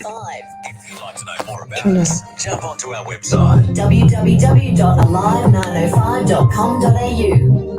If you'd like to know more about us, jump onto our website www.alive905.com.au.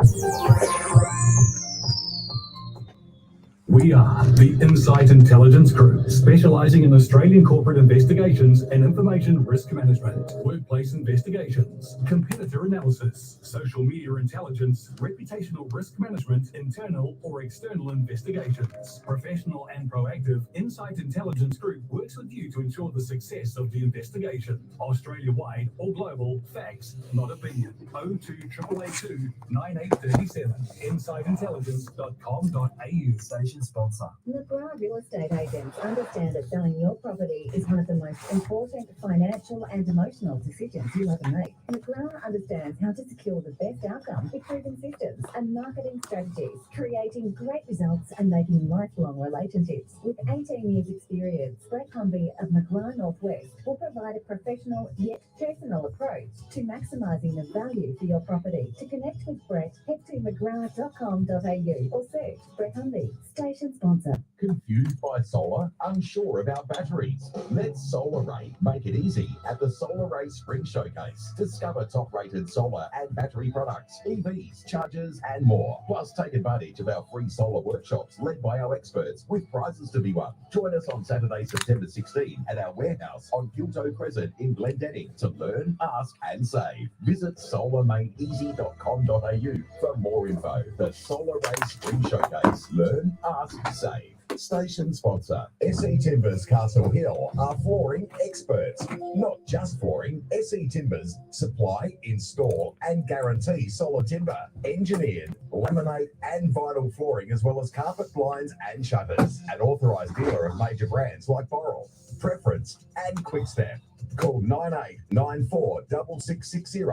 We are the Insight Intelligence Group, specialising in Australian corporate investigations and information risk management, workplace investigations, competitor analysis, social media intelligence, reputational risk management, internal or external investigations. Professional and proactive Insight Intelligence Group works with you to ensure the success of the investigation. Australia-wide or global, facts, not opinion. 02 882 9837. InsightIntelligence.com.au. Station sponsor. McGrath Real Estate Agents understand that selling your property is one of the most important financial and emotional decisions you'll ever make. McGrath understands how to secure the best outcome with proven systems and marketing strategies, creating great results and making lifelong relationships. With 18 years experience, Brett Humby of McGrath Northwest will provide a professional yet personal approach to maximising the value for your property. To connect with Brett, head to mcgrath.com.au or search Brett Humby. Station sponsor. Confused by solar? Unsure about batteries? Let Solar Ray make it easy at the Solar Ray Spring Showcase. Discover top-rated solar and battery products, EVs, chargers, and more. Plus, take advantage of our free solar workshops led by our experts with prizes to be won. Join us on Saturday, September 16 at our warehouse on Gilto Crescent in Glendenning to learn, ask, and save. Visit solarmadeeasy.com.au for more info. The Solar Ray Spring Showcase. Learn, ask, save. Station sponsor. SE Timbers Castle Hill are flooring experts. Not just flooring, SE Timbers supply, install and guarantee solid timber, engineered, laminate and vinyl flooring, as well as carpet, blinds and shutters. An authorised dealer of major brands like Boral, Preference and Quickstep. Call 9894 6660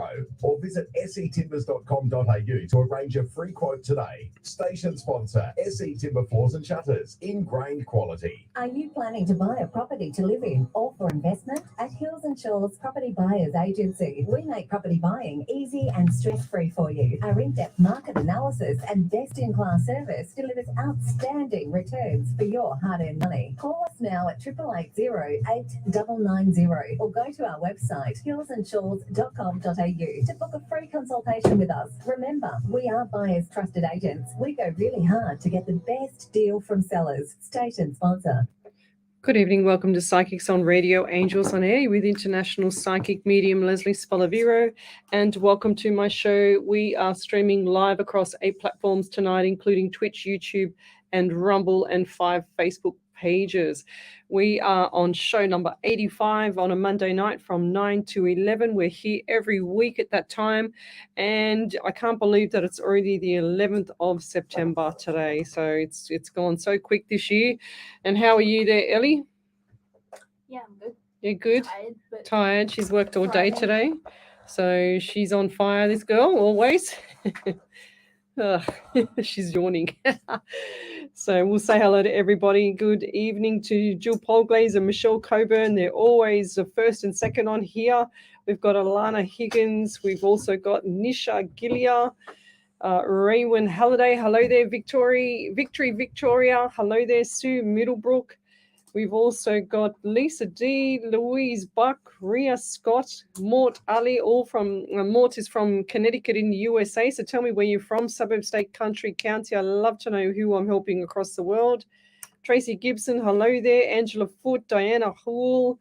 or visit setimbers.com.au to arrange a free quote today. Station sponsor, SE Timber Floors and Shutters, ingrained quality. Are you planning to buy a property to live in or for investment? At Hills and Shores Property Buyers Agency, we make property buying easy and stress-free for you. Our in-depth market analysis and best-in-class service delivers outstanding returns for your hard-earned money. Call us now at 8880 or go to our website hillsandshores.com.au to book a free consultation with us. Remember, we are buyers' trusted agents. We go really hard to get the best deal from sellers. Station sponsor. Good evening. Welcome to Psychics on Radio, Angels on Air with international psychic medium Lesley Spaliviero, and welcome to my show. We are streaming live across 8 platforms tonight, including Twitch, YouTube, and Rumble, and 5 Facebook pages. We are on show number 85 on a Monday night from 9 to 11. We're here every week at that time, and I can't believe that it's already the 11th of September today. So it's gone so quick this year. And how are you there, Ellie? Yeah, I'm good. You're good? Tired. She's worked all day today. So she's on fire, this girl, always. She's yawning. So we'll say hello to everybody. Good evening to Jill Polglaze and Michelle Coburn. They're always the first and second on here. We've got Alana Higgins. We've also got Nisha Gillia, Raywin Halliday. Hello there, Victory Victoria. Hello there, Sue Middlebrook. We've also got Lisa D, Louise Buck, Ria Scott, Mort Ali, all from, Mort is from Connecticut in the USA. So tell me where you're from, suburb, state, country, county. I love to know who I'm helping across the world. Tracy Gibson, hello there. Angela Foote, Diana Houle,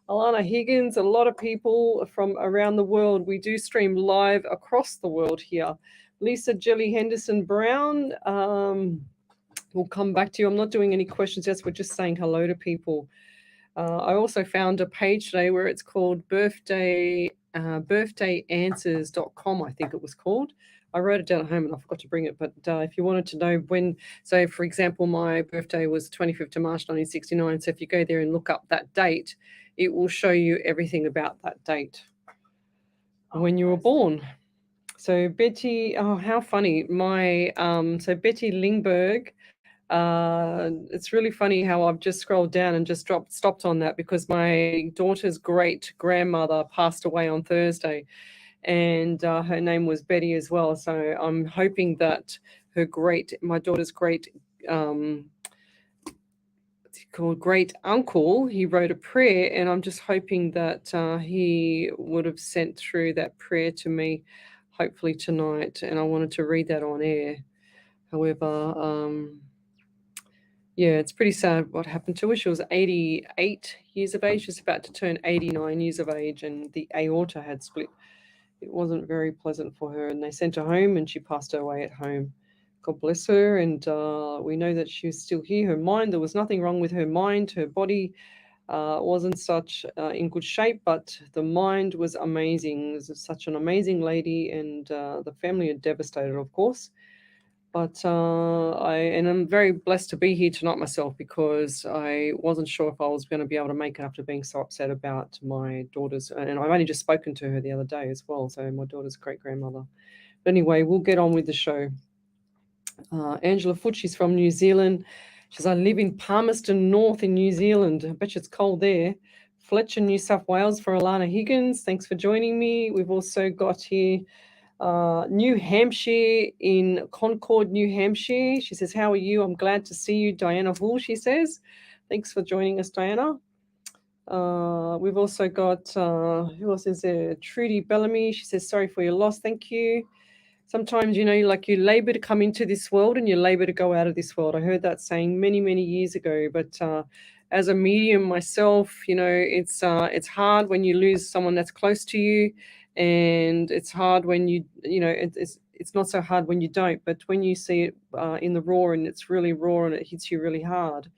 Alana Higgins, a lot of people from around the world. We do stream live across the world here. Lisa Jelly Henderson Brown, we'll come back to you. I'm not doing any questions. Yes, we're just saying hello to people. I also found a page today where it's called birthdayanswers.com, I think it was called. I wrote it down at home and I forgot to bring it. But if you wanted to know when, so for example, my birthday was 25th of March 1969. So if you go there and look up that date, it will show you everything about that date when you were born. So Betty, oh, how funny. So Betty Lingberg, it's really funny how I've just scrolled down and just stopped on that because my daughter's great grandmother passed away on Thursday, and her name was Betty as well. So I'm hoping that my daughter's great called Great Uncle, he wrote a prayer, and I'm just hoping that he would have sent through that prayer to me, hopefully tonight, and I wanted to read that on air. However, yeah, it's pretty sad what happened to her. She was 88 years of age. She was about to turn 89 years of age, and the aorta had split. It wasn't very pleasant for her, and they sent her home, and she passed away at home. God bless her, and we know that she was still here. Her mind, there was nothing wrong with her mind. Her body wasn't such in good shape, but the mind was amazing. It was such an amazing lady, and the family are devastated, of course. But I'm very blessed to be here tonight myself, because I wasn't sure if I was going to be able to make it after being so upset about my daughter's, and I've only just spoken to her the other day as well, so my daughter's great-grandmother. But anyway, we'll get on with the show. Angela Foote, she's from New Zealand. She says, I live in Palmerston North in New Zealand. I bet you it's cold there. Fletcher, New South Wales for Alana Higgins. Thanks for joining me. We've also got here New Hampshire in Concord, New Hampshire. She says, how are you? I'm glad to see you. Diana Hull, she says. Thanks for joining us, Diana. We've also got, who else is there? Trudy Bellamy. She says, sorry for your loss. Thank you. Sometimes, you labor to come into this world and you labor to go out of this world. I heard that saying many, many years ago. But as a medium myself, it's hard when you lose someone that's close to you, and it's hard when it's not so hard when you don't. But when you see it in the raw, and it's really raw and it hits you really hard,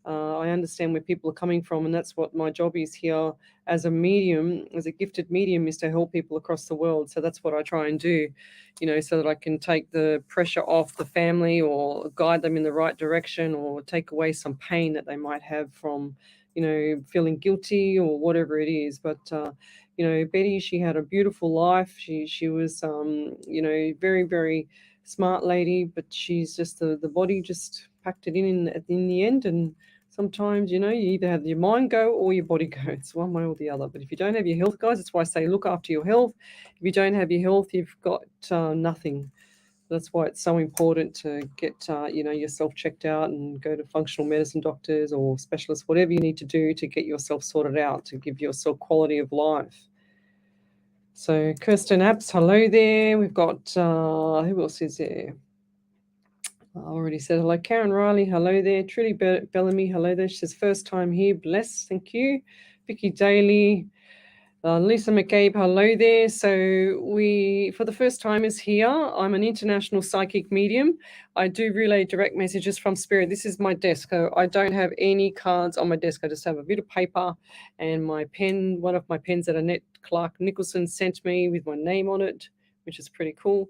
I understand where people are coming from, and that's what my job is here as a medium, as a gifted medium, is to help people across the world. So that's what I try and do, so that I can take the pressure off the family, or guide them in the right direction, or take away some pain that they might have from, feeling guilty or whatever it is. But, Betty, she had a beautiful life. She was, very, very smart lady, but she's just the body just packed it in the end. And sometimes, you either have your mind go or your body go. It's one way or the other. But if you don't have your health, guys, that's why I say look after your health. If you don't have your health, you've got nothing. That's why it's so important to get, yourself checked out and go to functional medicine doctors or specialists, whatever you need to do to get yourself sorted out, to give yourself quality of life. So Kirsten Apps, hello there. We've got, who else is there? I already said hello. Karen Riley, hello there. Trudy Bellamy, hello there. She says, first time here, bless, thank you. Vicky Daly, Lisa McCabe, hello there. So for the first time is here. I'm an international psychic medium. I do relay direct messages from spirit. This is my desk. So I don't have any cards on my desk. I just have a bit of paper and my pen, one of my pens that Annette Clark Nicholson sent me with my name on it, which is pretty cool.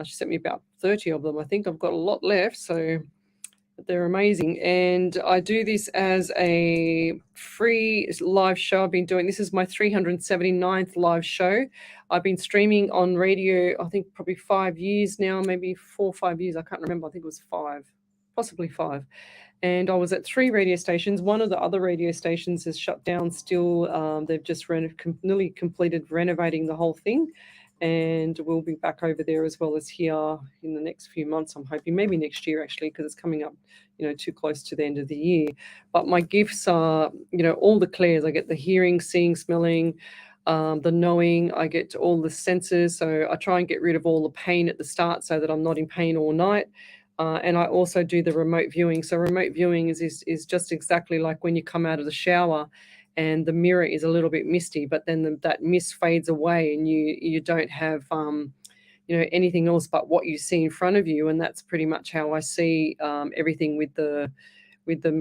She sent me about 30 of them. I think I've got a lot left, so they're amazing. And I do this as a free live show. I've been doing, this is my 379th live show. I've been streaming on radio, I think probably 5 years now, maybe 4 or 5 years. I can't remember. I think it was 5, possibly 5. And I was at 3 radio stations. One of the other radio stations is shut down still. They've just nearly completed renovating the whole thing. And we'll be back over there as well as here in the next few months, I'm hoping, maybe next year actually, because it's coming up, too close to the end of the year. But my gifts are, all the clairs. I get the hearing, seeing, smelling, the knowing. I get all the senses. So I try and get rid of all the pain at the start so that I'm not in pain all night. And I also do the remote viewing. So remote viewing is just exactly like when you come out of the shower and the mirror is a little bit misty, but then that mist fades away and you don't have anything else but what you see in front of you. And that's pretty much how I see everything with the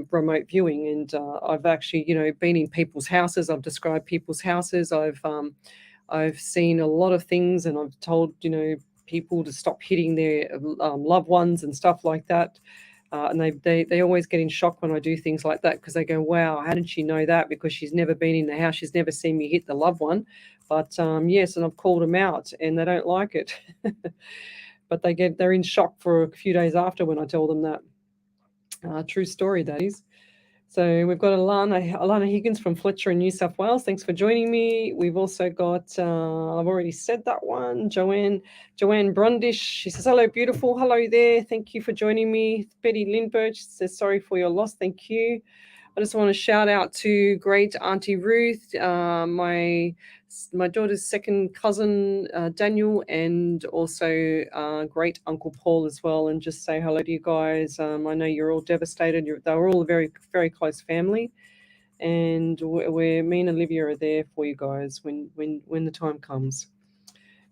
remote viewing. And I've actually been in people's houses. I've described people's houses. I've seen a lot of things, and I've told people to stop hitting their loved ones and stuff like that. And they always get in shock when I do things like that, because they go, wow, how did she know that? Because she's never been in the house. She's never seen me hit the loved one. But yes, and I've called them out and they don't like it. But they're in shock for a few days after when I tell them that. True story, that is. So we've got Alana Higgins from Fletcher in New South Wales. Thanks for joining me. We've also got, I've already said that one, Joanne Brundish. She says, hello, beautiful. Hello there. Thank you for joining me. Betty Lindbergh says, sorry for your loss. Thank you. I just want to shout out to great Auntie Ruth, my daughter's second cousin Daniel, and also great Uncle Paul as well, and just say hello to you guys. I know you're all devastated. They were all a very, very close family, and me and Olivia are there for you guys when the time comes.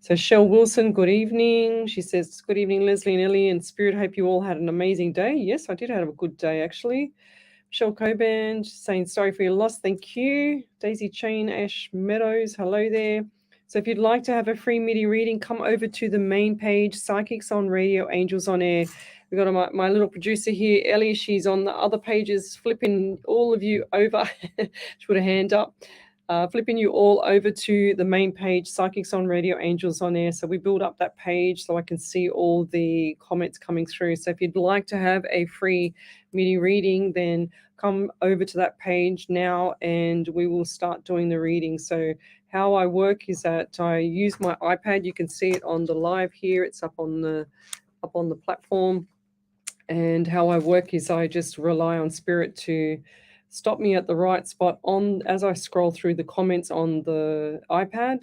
So Shell Wilson, good evening. She says, good evening, Leslie and Ellie and Spirit. Hope you all had an amazing day. Yes, I did have a good day, actually. Michelle Coburn saying, sorry for your loss. Thank you. Daisy Chain, Ash Meadows, hello there. So if you'd like to have a free MIDI reading, come over to the main page, Psychics on Radio, Angels on Air. We've got my little producer here, Ellie. She's on the other pages, flipping all of you over. She put a hand up. Flipping you all over to the main page, Psychics on Radio, Angels on Air. So we build up that page so I can see all the comments coming through. So if you'd like to have a free MIDI reading, then come over to that page now and we will start doing the reading. So how I work is that I use my iPad. You can see it on the live here. It's up on the platform. And how I work is I just rely on Spirit to stop me at the right spot as I scroll through the comments on the iPad.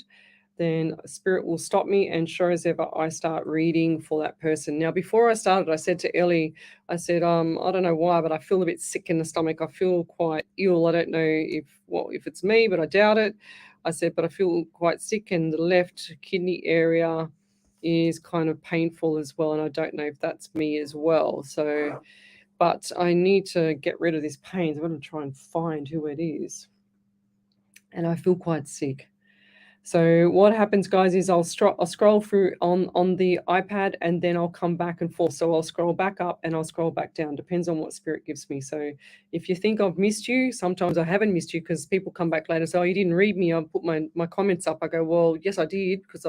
Then Spirit will stop me, and sure as ever, I start reading for that person. Now, before I started, I said to Ellie, I said, I don't know why, but I feel a bit sick in the stomach. I feel quite ill. I don't know if it's me, but I doubt it. I said, but I feel quite sick, and the left kidney area is kind of painful as well, and I don't know if that's me as well. So, but I need to get rid of this pain. I'm going to try and find who it is, and I feel quite sick. So what happens, guys, is I'll scroll through on the iPad, and then I'll come back and forth. So I'll scroll back up and I'll scroll back down. Depends on what Spirit gives me. So if you think I've missed you, sometimes I haven't missed you because people come back later and say, oh, you didn't read me. I put my comments up. I go, well, yes, I did, because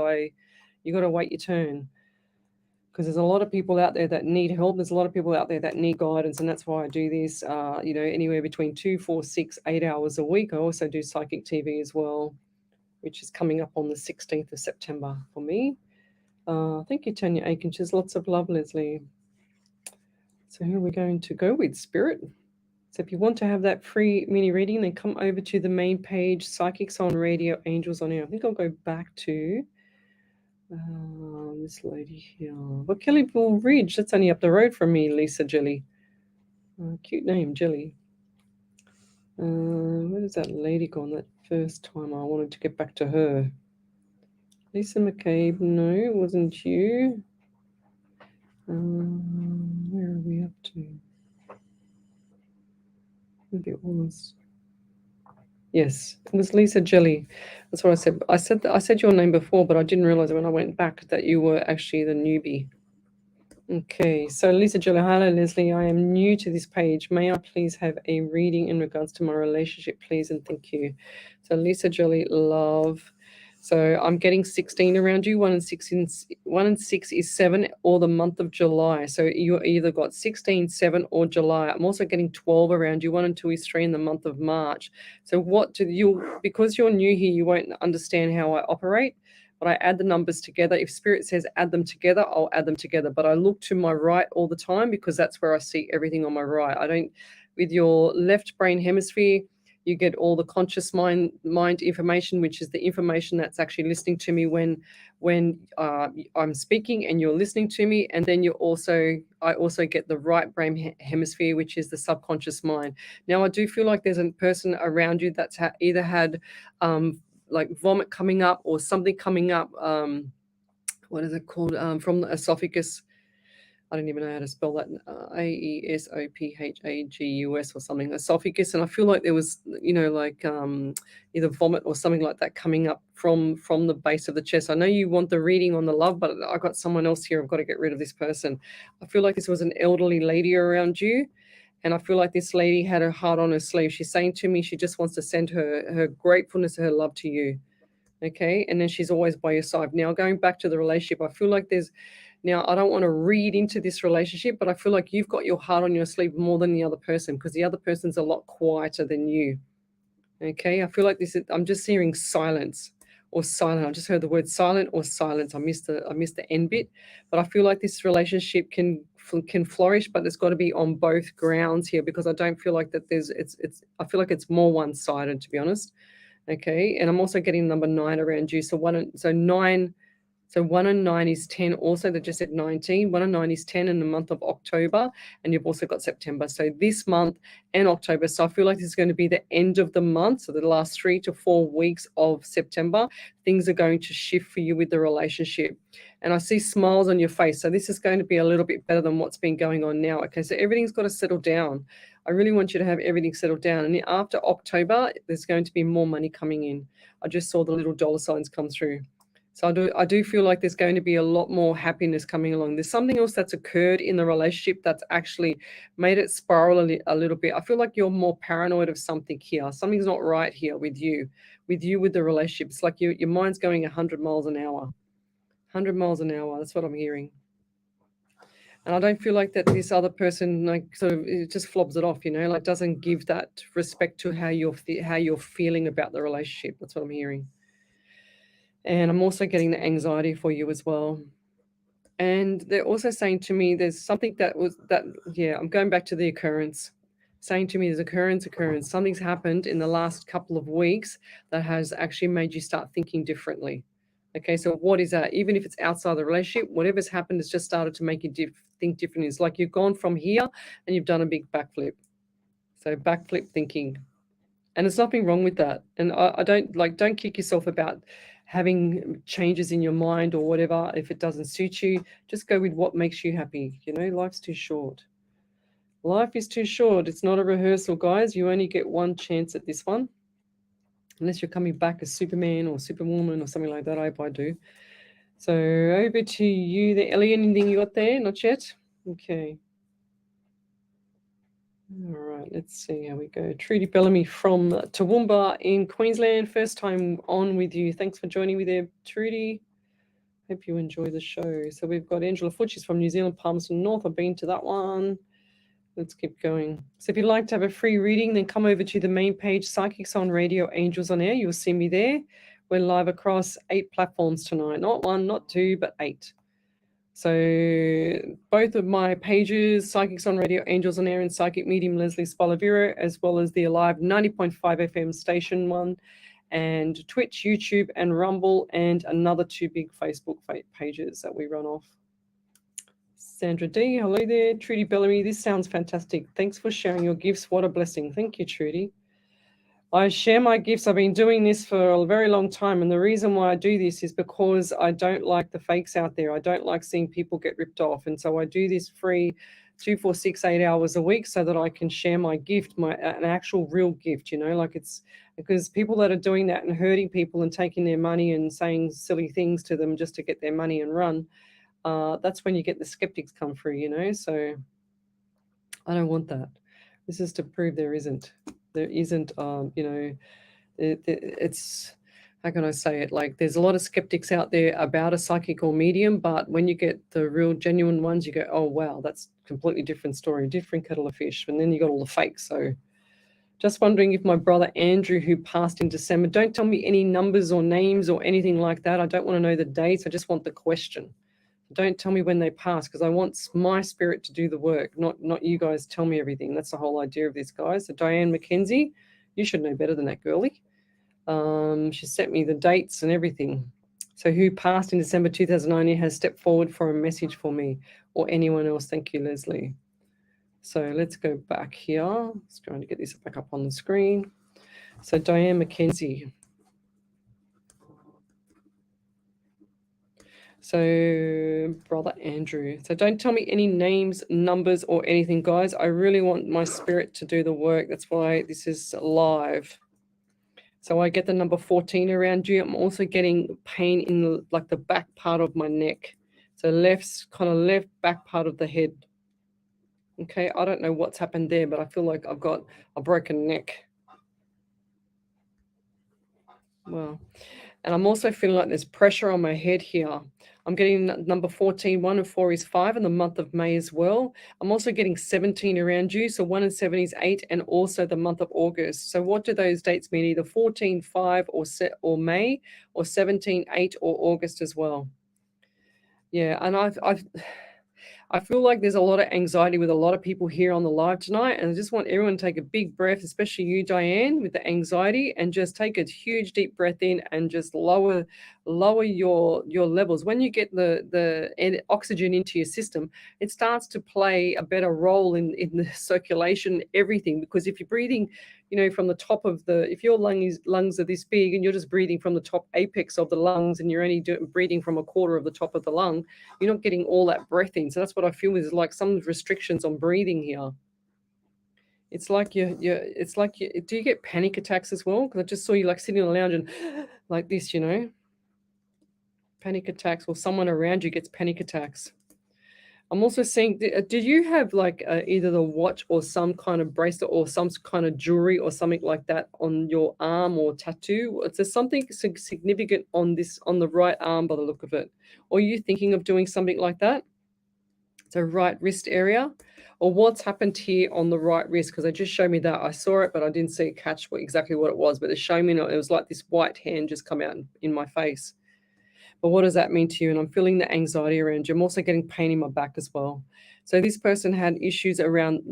you got to wait your turn. Because there's a lot of people out there that need help. There's a lot of people out there that need guidance, and that's why I do this, anywhere between 2, 4, 6, 8 hours a week. I also do Psychic TV as well, which is coming up on the 16th of September for me. Thank you, Tanya Aikenches. Lots of love, Leslie. So who are we going to go with, Spirit? So if you want to have that free mini reading, then come over to the main page, Psychics on Radio, Angels on Air. I think I'll go back to this lady here. Well, Kellyville Ridge, that's only up the road from me, Lisa Jelly. Cute name, Jelly. Where does that lady gone that first time? I wanted to get back to her. Lisa McCabe, no, it wasn't you. Where are we up to? Maybe it was. Yes, it was Lisa Jelly. That's what I said. I said your name before, but I didn't realize when I went back that you were actually the newbie. Okay, so Lisa Jelly, hello Leslie. I am new to this page. May I please have a reading in regards to my relationship, please, and thank you. So Lisa Jelly, love. So I'm getting 16 around you. 1 and 6 is 7, or the month of July. So you either got 16, 7, or July. I'm also getting 12 around you. 1 and 2 is 3 in the month of March. So because you're new here, you won't understand how I operate. But I add the numbers together. If Spirit says add them together, I'll add them together. But I look to my right all the time because that's where I see everything on my right. I don't, with your left brain hemisphere, you get all the conscious mind information, which is the information that's actually listening to me when I'm speaking and you're listening to me. And then I also get the right brain hemisphere, which is the subconscious mind. Now, I do feel like there's a person around you that's either had like vomit coming up or something coming up. What is it called? From the esophagus. I don't even know how to spell that. AESOPHAGUS or something. Esophagus. And I feel like there was, either vomit or something like that coming up from the base of the chest. I know you want the reading on the love, but I got someone else here. I've got to get rid of this person. I feel like this was an elderly lady around you. And I feel like this lady had her heart on her sleeve. She's saying to me she just wants to send her gratefulness, her love to you. Okay? And then she's always by your side. Now, going back to the relationship, I feel like now I don't want to read into this relationship, but I feel like you've got your heart on your sleeve more than the other person because the other person's a lot quieter than you. Okay? I feel like I'm just hearing silence. or silent. I just heard the word silent or silence. I missed the end bit, but I feel like this relationship can flourish, but it's got to be on both grounds here, because I don't feel like that I feel like it's more one-sided, to be honest. Okay, and I'm also getting number 9 around you. So 1 and 9 is 10. Also, they just said 19. 1 and 9 is 10 in the month of October, and you've also got September. So this month and October. So I feel like this is going to be the end of the month. So the last 3 to 4 weeks of September, things are going to shift for you with the relationship. And I see smiles on your face. So this is going to be a little bit better than what's been going on now. Okay, so everything's got to settle down. I really want you to have everything settled down. And after October, there's going to be more money coming in. I just saw the little dollar signs come through. So I do feel like there's going to be a lot more happiness coming along. There's something else that's occurred in the relationship that's actually made it spiral a little bit. I feel like you're more paranoid of something here. Something's not right here with you with the relationship. It's like your mind's going 100 miles an hour. 100 miles an hour. That's what I'm hearing. And I don't feel like that this other person like sort of it just flobs it off, like doesn't give that respect to how you're feeling about the relationship. That's what I'm hearing. And I'm also getting the anxiety for you as well. And they're also saying to me there's something I'm going back to the occurrence. Saying to me there's occurrence. Something's happened in the last couple of weeks that has actually made you start thinking differently. Okay, so what is that? Even if it's outside the relationship, whatever's happened has just started to make you think differently. It's like you've gone from here and you've done a big backflip. So backflip thinking. And there's nothing wrong with that. And I don't kick yourself about having changes in your mind or whatever. If it doesn't suit you, just go with what makes you happy. Life's too short. Life is too short. It's not a rehearsal, guys. You only get one chance at this one. Unless you're coming back as Superman or Superwoman or something like that. I hope I do. So over to you there, Ellie. Anything you got there? Not yet? Okay. All right, let's see how we go. Trudy Bellamy from Toowoomba in Queensland. First time on with you. Thanks for joining me there, Trudy. Hope you enjoy the show. So we've got Angela Foote. She's from New Zealand, Palmerston North. I've been to that one. Let's keep going. So if you'd like to have a free reading, then come over to the main page, Psychics on Radio, Angels on Air. You'll see me there. We're live across 8 platforms tonight. Not 1, not 2, but 8. So both of my pages, Psychics on Radio, Angels on Air, and Psychic Medium Lesley Spaliviero, as well as the Alive 90.5 FM station one, and Twitch, YouTube, and Rumble, and another 2 big Facebook pages that we run off. Sandra D, hello there. Trudy Bellamy, this sounds fantastic. Thanks for sharing your gifts. What a blessing. Thank you, Trudy. I share my gifts. I've been doing this for a very long time. And the reason why I do this is because I don't like the fakes out there. I don't like seeing people get ripped off. And so I do this free 2, 4, 6, 8 hours a week so that I can share my gift, an actual real gift, like it's because people that are doing that and hurting people and taking their money and saying silly things to them just to get their money and run, that's when you get the skeptics come through, so I don't want that. This is to prove there isn't, it's, how can I say it? Like there's a lot of skeptics out there about a psychic or medium, but when you get the real genuine ones, you go, oh, wow, that's a completely different story, different kettle of fish. And then you got all the fakes. So just wondering if my brother Andrew, who passed in December, don't tell me any numbers or names or anything like that. I don't want to know the dates. I just want the question. Don't tell me when they pass, because I want my spirit to do the work, not you guys tell me everything. That's the whole idea of this, guys. So Diane McKenzie, you should know better than that, girlie. She sent me the dates and everything. So who passed in December 2019 has stepped forward for a message for me or anyone else. Thank you, Leslie. So let's go back here. Just trying to get this back up on the screen. So Diane McKenzie. So brother Andrew. So don't tell me any names, numbers, or anything, guys. I really want my spirit to do the work. That's why this is live. So I get the number 14 around you. I'm also getting pain in the back part of my neck. So left back part of the head. Okay, I don't know what's happened there, but I feel like I've got a broken neck. Well, and I'm also feeling like there's pressure on my head here. I'm getting number 14, 1 and 4 is 5 in the month of May as well. I'm also getting 17 around you. So 1 and 7 is 8, and also the month of August. So what do those dates mean? Either 14, 5 or May, or 17, 8 or August as well. Yeah, and I feel like there's a lot of anxiety with a lot of people here on the live tonight, and I just want everyone to take a big breath, especially you, Diane, with the anxiety, and just take a huge deep breath in and just lower your levels. When you get the oxygen into your system, it starts to play a better role in the circulation, everything. Because if you're breathing, from the top of if your lungs are this big and you're just breathing from the top apex of the lungs, and you're only breathing from a quarter of the top of the lung, you're not getting all that breath in. So that's what I feel is like some restrictions on breathing here. It's like do you get panic attacks as well? Because I just saw you like sitting on the lounge and like this, panic attacks, or someone around you gets panic attacks. I'm also seeing, did you have like either the watch or some kind of bracelet or some kind of jewelry or something like that on your arm or tattoo? Is there something significant on the right arm by the look of it? Or are you thinking of doing something like that? So right wrist area, or what's happened here on the right wrist? Because they just showed me that. I saw it, but I didn't catch exactly what it was. But they showed me it was like this white hand just come out in my face. But what does that mean to you? And I'm feeling the anxiety around you. I'm also getting pain in my back as well. So this person had issues around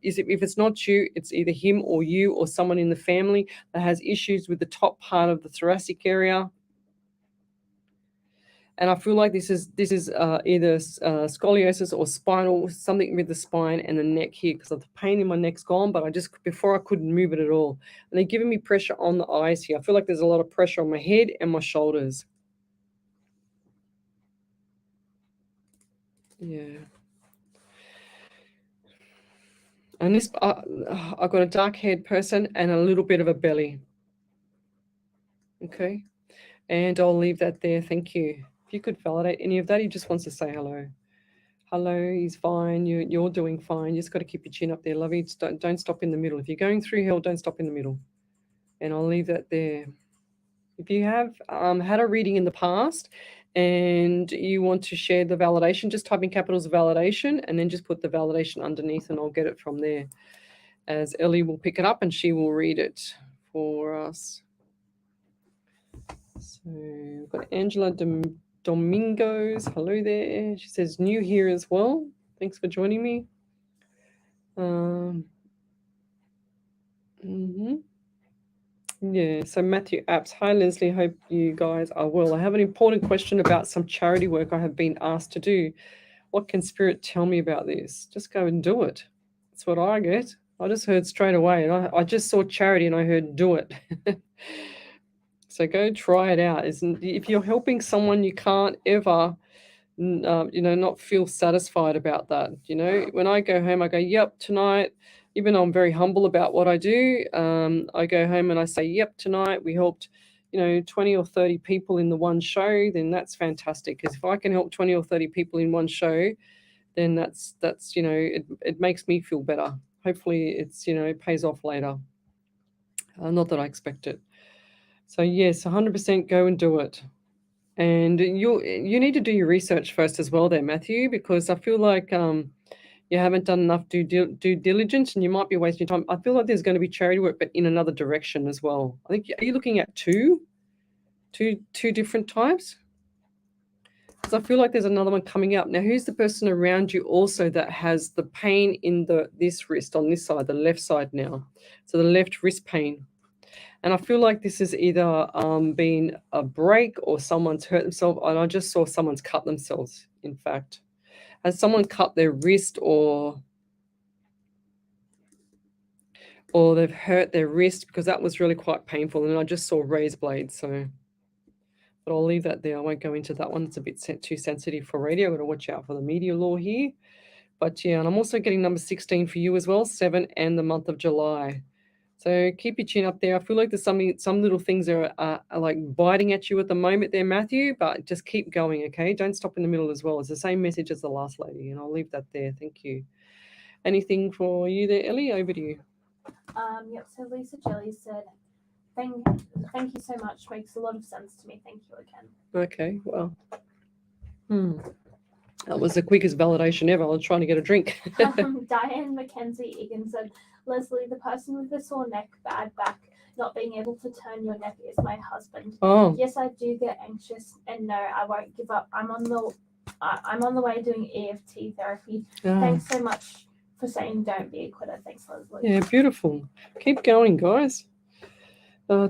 if it's not you, it's either him or you or someone in the family that has issues with the top part of the thoracic area. And I feel like this is either scoliosis or spinal, something with the spine and the neck here, because of the pain in my neck's gone, but before I couldn't move it at all. And they're giving me pressure on the eyes here. I feel like there's a lot of pressure on my head and my shoulders. Yeah. And this, I've got a dark-haired person and a little bit of a belly. Okay. And I'll leave that there. Thank you. If you could validate any of that, he just wants to say hello. Hello, he's fine. You're doing fine. You just got to keep your chin up there, lovey. Just don't stop in the middle. If you're going through hell, don't stop in the middle. And I'll leave that there. If you have had a reading in the past and you want to share the validation, just type in capitals validation and then just put the validation underneath, and I'll get it from there. As Ellie will pick it up and she will read it for us. So we've got Angela Domingos. Hello there. She says new here as well. Thanks for joining me. Yeah, so Matthew Apps. Hi, Leslie. Hope you guys are well. I have an important question about some charity work I have been asked to do. What can Spirit tell me about this? Just go and do it. That's what I get. I just heard straight away. And I just saw charity and I heard do it. So go try it out. If you're helping someone, you can't ever, not feel satisfied about that. When I go home, I go, yep, tonight, even though I'm very humble about what I do, I go home and I say, yep, tonight we helped, 20 or 30 people in the one show, then that's fantastic. Because if I can help 20 or 30 people in one show, then that's it makes me feel better. Hopefully it pays off later. Not that I expect it. So yes, 100% go and do it. And you need to do your research first as well there, Matthew, because I feel like you haven't done enough due diligence and you might be wasting time. I feel like there's going to be charity work, but in another direction as well. I think, are you looking at two different types? Because I feel like there's another one coming up. Now, who's the person around you also that has the pain in this wrist on this side, the left side now? So the left wrist pain. And I feel like this has either been a break or someone's hurt themselves. And I just saw someone's cut themselves, in fact. Has someone cut their wrist or they've hurt their wrist, because that was really quite painful. And I just saw razor blades. But I'll leave that there. I won't go into that one. It's a bit too sensitive for radio. I've got to watch out for the media law here. But yeah, and I'm also getting number 16 for you as well, 7 and the month of July. So keep your chin up there. I feel like there's some little things are like biting at you at the moment there, Matthew, but just keep going, okay? Don't stop in the middle as well. It's the same message as the last lady, and I'll leave that there. Thank you. Anything for you there, Ellie? Over to you. Yep, so Lisa Jelly said, Thank you so much. Makes a lot of sense to me. Thank you again. Okay, well. That was the quickest validation ever. I was trying to get a drink. Diane Mackenzie Egan said, Leslie, the person with the sore neck, bad back, not being able to turn your neck is my husband. Oh, Yes, I do get anxious, and no, I won't give up. I'm on the way doing EFT therapy. yeah. Thanks so much for saying don't be a quitter. Thanks, Leslie. Yeah, beautiful. Keep going, guys.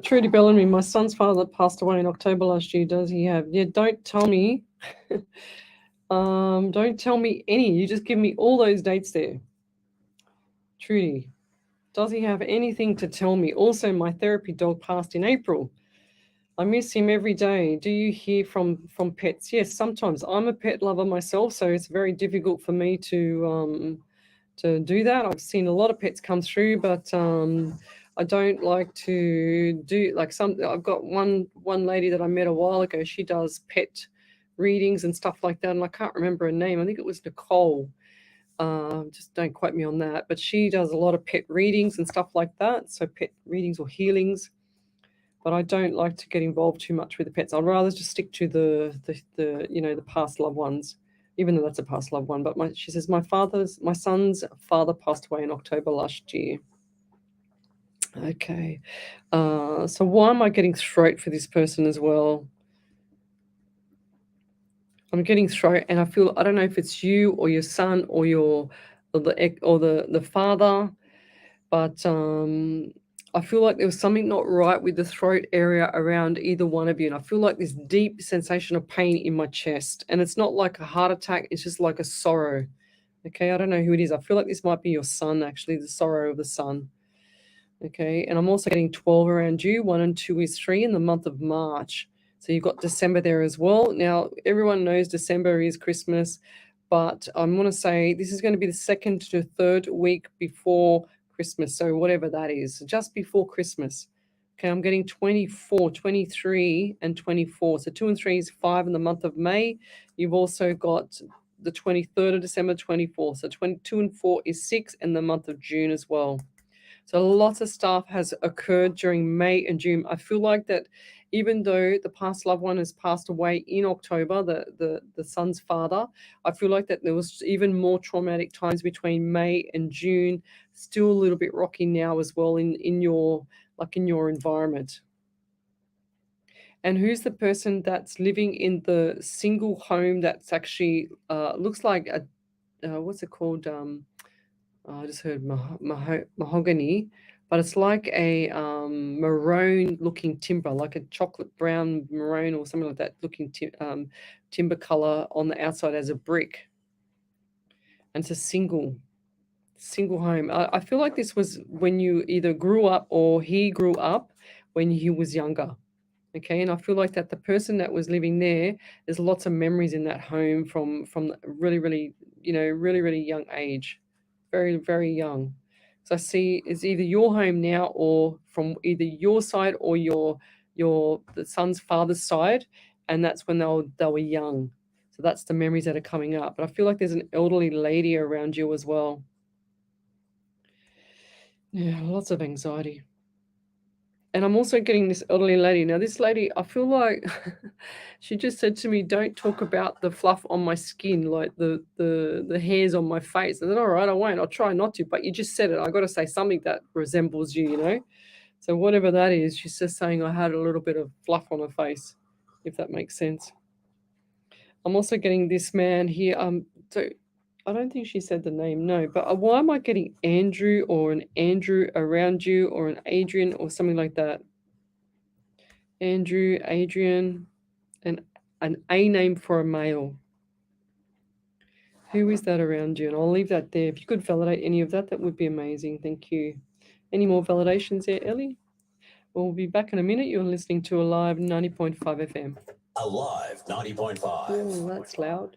Trudy Bellamy, my son's father passed away in October last year. Does he have? Yeah, don't tell me. Don't tell me any. You just give me all those dates there. Trudy, does he have anything to tell me? Also, my therapy dog passed in April. I miss him every day. Do you hear from pets? Yes, sometimes. I'm a pet lover myself, so it's very difficult for me to do that. I've seen a lot of pets come through, but I don't like to do like some. I've got one lady that I met a while ago. She does pet readings and stuff like that, and I can't remember her name. I think it was Nicole. Just don't quote me on that, but she does a lot of pet readings and stuff like that. So pet readings or healings. But I don't like to get involved too much with the pets. I'd rather just stick to the past loved ones, even though that's a past loved one. But she says my son's father passed away in October last year. Okay, so why am I getting throat for this person as well? I'm getting throat, and I don't know if it's you or your son or the father, but I feel like there was something not right with the throat area around either one of you. And I feel like this deep sensation of pain in my chest. And it's not like a heart attack. It's just like a sorrow. Okay, I don't know who it is. I feel like this might be your son, actually, the sorrow of the son. Okay, and I'm also getting 12 around you. 1 and 2 is 3 in the month of March. So you've got December there as well. Now, everyone knows December is Christmas. But I'm going to say this is going to be the 2nd to 3rd week before Christmas, so whatever that is, just before Christmas. Okay, I'm getting 24, 23, and 24. So 2 and 3 is 5 in the month of May. You've also got the 23rd of December, 24. So 22 and 4 is 6 in the month of June as well. So lots of stuff has occurred during May and June. I feel like that even though the past loved one has passed away in October, the son's father, I feel like that there was even more traumatic times between May and June, still a little bit rocky now as well in your environment. And who's the person that's living in the single home that's actually looks like what's it called? I just heard mahogany, but it's like a maroon-looking timber, like a chocolate brown maroon or something like that looking timber color on the outside as a brick. And it's a single home. I feel like this was when you either grew up or he grew up when he was younger. Okay, and I feel like that the person that was living there's lots of memories in that home from really, really, really young age. Very, very young. So I see it's either your home now or from either your side or the son's father's side, and that's when they were young. So that's the memories that are coming up. But I feel like there's an elderly lady around you as well. Yeah, lots of anxiety. And I'm also getting this elderly lady. Now, this lady, I feel like she just said to me, don't talk about the fluff on my skin, like the hairs on my face. I said, all right, I won't. I'll try not to. But you just said it. I got to say something that resembles you, So whatever that is, she's just saying I had a little bit of fluff on her face, if that makes sense. I'm also getting this man here. So I don't think she said the name, no. But why am I getting Andrew or an Andrew around you or an Adrian or something like that? Andrew, Adrian, and an A name for a male. Who is that around you? And I'll leave that there. If you could validate any of that, that would be amazing. Thank you. Any more validations there, Ellie? We'll be back in a minute. You're listening to Alive 90.5 FM. Alive 90.5. Oh, that's loud.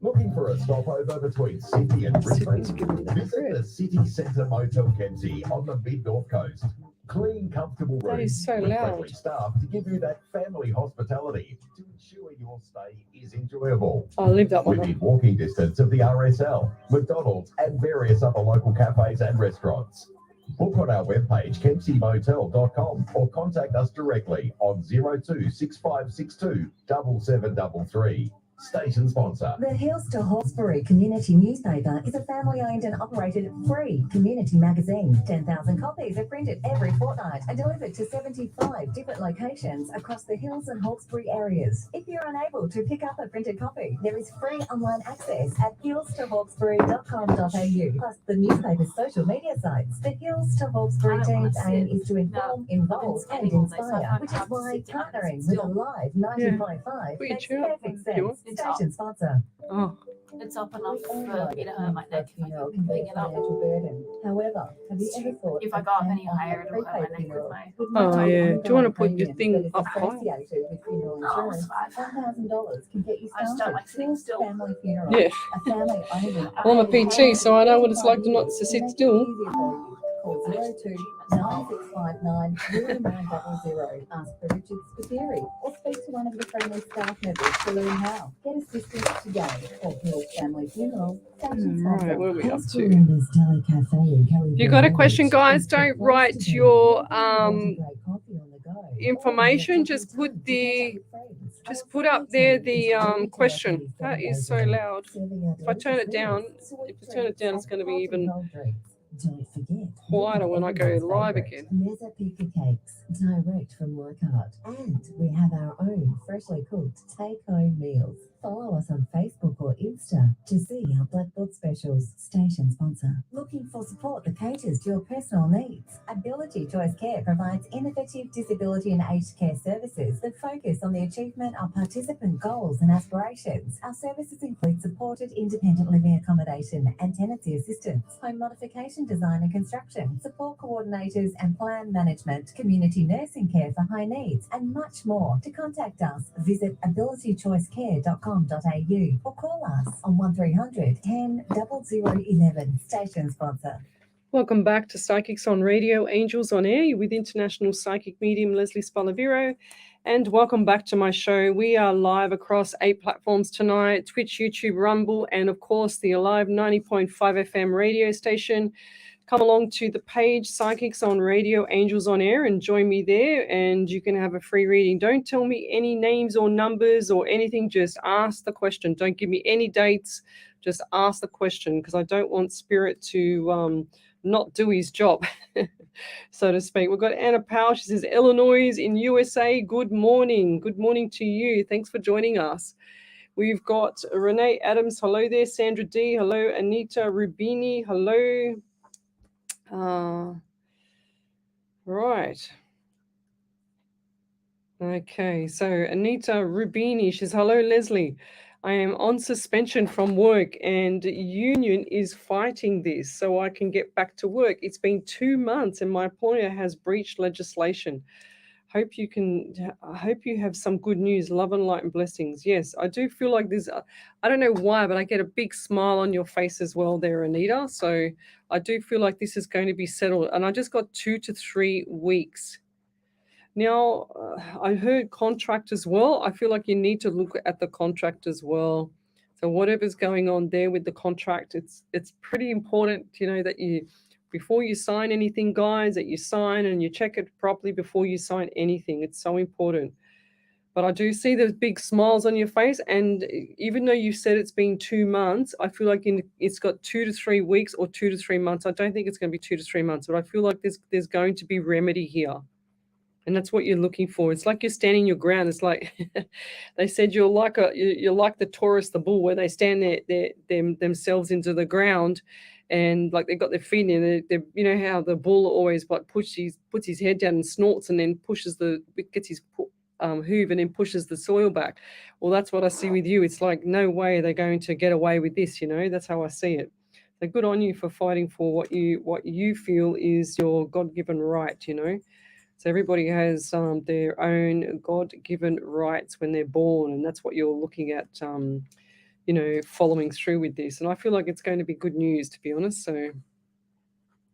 Looking for a stopover between Sydney and Brisbane? Visit the City Centre Motel Kempsey on the mid-north coast. Clean, comfortable That rooms is so with loud. friendly staff to give you that family hospitality to ensure your stay is enjoyable. I'll leave that one. Within walking distance of the RSL, McDonald's, and various other local cafes and restaurants. Book on our webpage, kempseymotel.com, or contact us directly on 02 6562 7733. Station sponsor. The Hills to Hawkesbury Community Newspaper is a family-owned and operated free community magazine. 10,000 copies are printed every fortnight and delivered to 75 different locations across the Hills and Hawkesbury areas. If you're unable to pick up a printed copy, there is free online access at hillstohawkesbury.com.au, plus the newspaper's social media sites. The Hills to Hawkesbury team's aim is to inform, involve and inspire, which is why partnering with a live 90.5 makes perfect sense. Station sponsor. Oh, It's up enough for me to hurt my neck if I Funeral can can be pick a it up. financial burden. However, have you ever thought If I of go up paying any higher, off a it'll hurt my prepaid neck funeral? with With my. oh much yeah. Do you want to put ongoing your thing premiums that up is high? associated with funeral Oh, I'll insurance, survive. $1,000 can get you I just don't started. like sitting Hills still. Family Funeral, Yeah. a family owned and Well, I'm a operated PT, so I know what it's like to not to to sit make it still. easier for you. Call 02 9659 0900. Ask for Richard Spaliviero or speak to one of the friendly staff members to learn how. Get assistance today. Or Hills Family Funeral. Station Right, sponsor. what are we up to? Hillsborough Deli Cafe in If you got a question, guys, don't write your information. Just put up there the question. That is so loud. If I turn it down, it's going to be even Don't forget, quieter when I go live again. Mezza cakes, direct from Leichhardt. And we have our own freshly cooked take-home meals. Follow us on Facebook or Insta to see our Blackboard specials. Station sponsor. Looking for support that caters to your personal needs? Ability Choice Care provides innovative disability and aged care services that focus on the achievement of participant goals and aspirations. Our services include supported independent living accommodation and tenancy assistance, home modification design and construction, support coordinators and plan management, community nursing care for high needs, and much more. To contact us, visit abilitychoicecare.com.au or call us on 1300 10 0011. Station sponsor. Welcome back to Psychics on Radio, Angels on Air. You're with international psychic medium Lesley Spaliviero, and welcome back to my show. We are live across 8 platforms tonight: Twitch, YouTube, Rumble, and of course the Alive 90.5 FM radio station. Come along to the page Psychics on Radio, Angels on Air, and join me there, and you can have a free reading. Don't tell me any names or numbers or anything. Just ask the question. Don't give me any dates. Just ask the question, because I don't want Spirit to not do his job, so to speak. We've got Anna Powell. She says, Illinois in USA. Good morning. Good morning to you. Thanks for joining us. We've got Renee Adams. Hello there. Sandra D. Hello. Anita Rubini. Hello. Right. Okay, so Anita Rubini, she's hello Leslie. I am on suspension from work and union is fighting this so I can get back to work. It's been 2 months and my employer has breached legislation. I hope you have some good news. Love and light and blessings. Yes, I do feel like there's, I don't know why, but I get a big smile on your face as well there, Anita. So I do feel like this is going to be settled. And I just got 2 to 3 weeks. Now, I heard contract as well. I feel like you need to look at the contract as well. So whatever's going on there with the contract, it's pretty important, that you, before you sign anything, guys, that you sign and you check it properly before you sign anything. It's so important. But I do see those big smiles on your face. And even though you said it's been 2 months, I feel like it's got 2 to 3 weeks or 2 to 3 months. I don't think it's going to be 2 to 3 months, but I feel like there's going to be remedy here. And that's what you're looking for. It's like you're standing your ground. It's like they said you're like the Taurus, the bull, where they stand themselves into the ground, and like they've got their feet in. They you know how the bull always like puts his head down and snorts, and then gets his hoof and then pushes the soil back. Well, that's what I see with you. It's like no way they're going to get away with this. That's how I see it. So good on you for fighting for what you feel is your God-given right. So everybody has their own God-given rights when they're born, and that's what you're looking at, following through with this. And I feel like it's going to be good news, to be honest. So,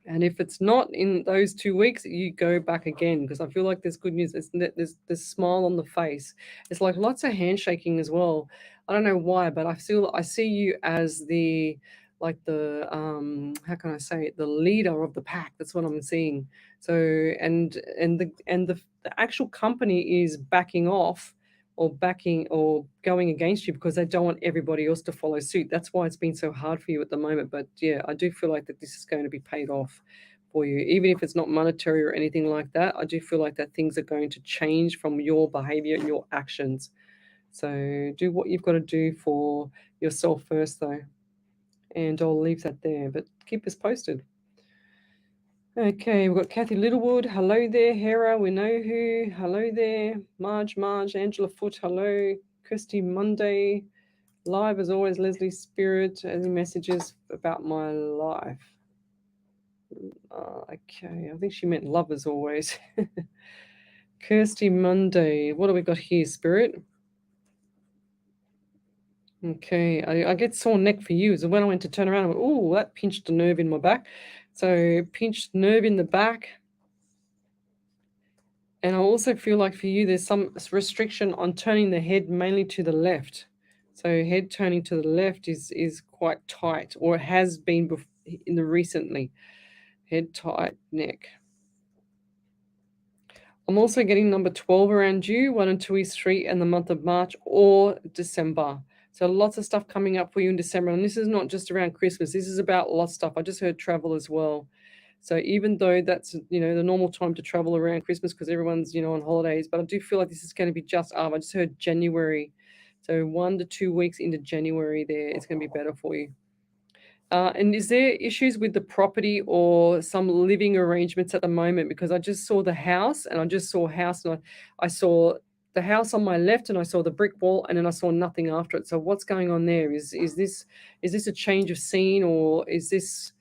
and if it's not in those 2 weeks, you go back again, because I feel like there's good news. There's smile on the face. It's like lots of handshaking as well. I don't know why, but I see you as the the how can I say it, the leader of the pack. That's what I'm seeing. So and the actual company is backing off or going against you because they don't want everybody else to follow suit. That's why it's been so hard for you at the moment. But yeah, I do feel like that this is going to be paid off for you, even if it's not monetary or anything like that. I do feel like that things are going to change from your behavior and your actions. So do what you've got to do for yourself first, though. And I'll leave that there, but keep us posted. Okay, we've got Kathy Littlewood. Hello there. Hera, we know who. Hello there. Marge, Angela Foot. Hello. Kirsty Monday. Live as always, Lesley Spirit. Any messages about my life? Okay, I think she meant love as always. Kirsty Monday. What do we got here, Spirit? Okay, I get sore neck for you. So when I went to turn around, I went, oh, that pinched a nerve in my back. So pinched nerve in the back. And I also feel like for you, there's some restriction on turning the head mainly to the left. So head turning to the left is quite tight, or it has been in the recently. Head tight, neck. I'm also getting number 12 around you, 1 and 2 is 3, and the month of March or December. So lots of stuff coming up for you in December. And this is not just around Christmas. This is about lots of stuff. I just heard travel as well. So even though that's, the normal time to travel around Christmas because everyone's, on holidays, but I do feel like this is going to be just I just heard January. So 1 to 2 weeks into January there, it's going to be better for you. And is there issues with the property or some living arrangements at the moment? Because I just saw the house and I just saw house and I saw the house on my left and I saw the brick wall and then I saw nothing after it. So what's going on there? Is this a change of scene, or is this,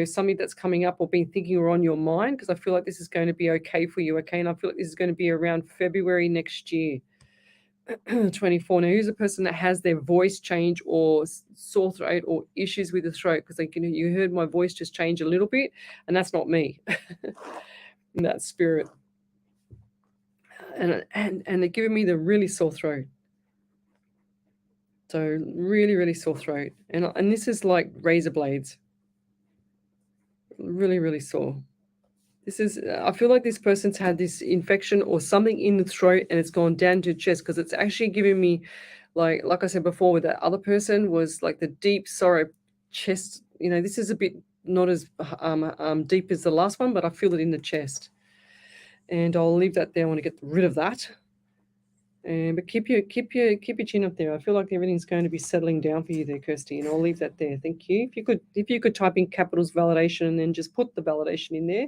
something that's coming up or been thinking or on your mind? Because I feel like this is going to be okay for you. Okay. And I feel like this is going to be around February next year. 24. Now, who's a person that has their voice change or sore throat or issues with the throat? Because you heard my voice just change a little bit, and that's not me. That spirit, and they're giving me the really sore throat. So really, really sore throat, and this is like razor blades. Really, really sore. I feel like this person's had this infection or something in the throat and it's gone down to the chest, because it's actually giving me, like I said before with that other person, was like the deep sorrow chest. This is a bit not as deep as the last one, but I feel it in the chest. And I'll leave that there. I want to get rid of that. But keep your chin up there. I feel like everything's going to be settling down for you there, Kirsty, and I'll leave that there. Thank you. If you could type in capitals validation and then just put the validation in there.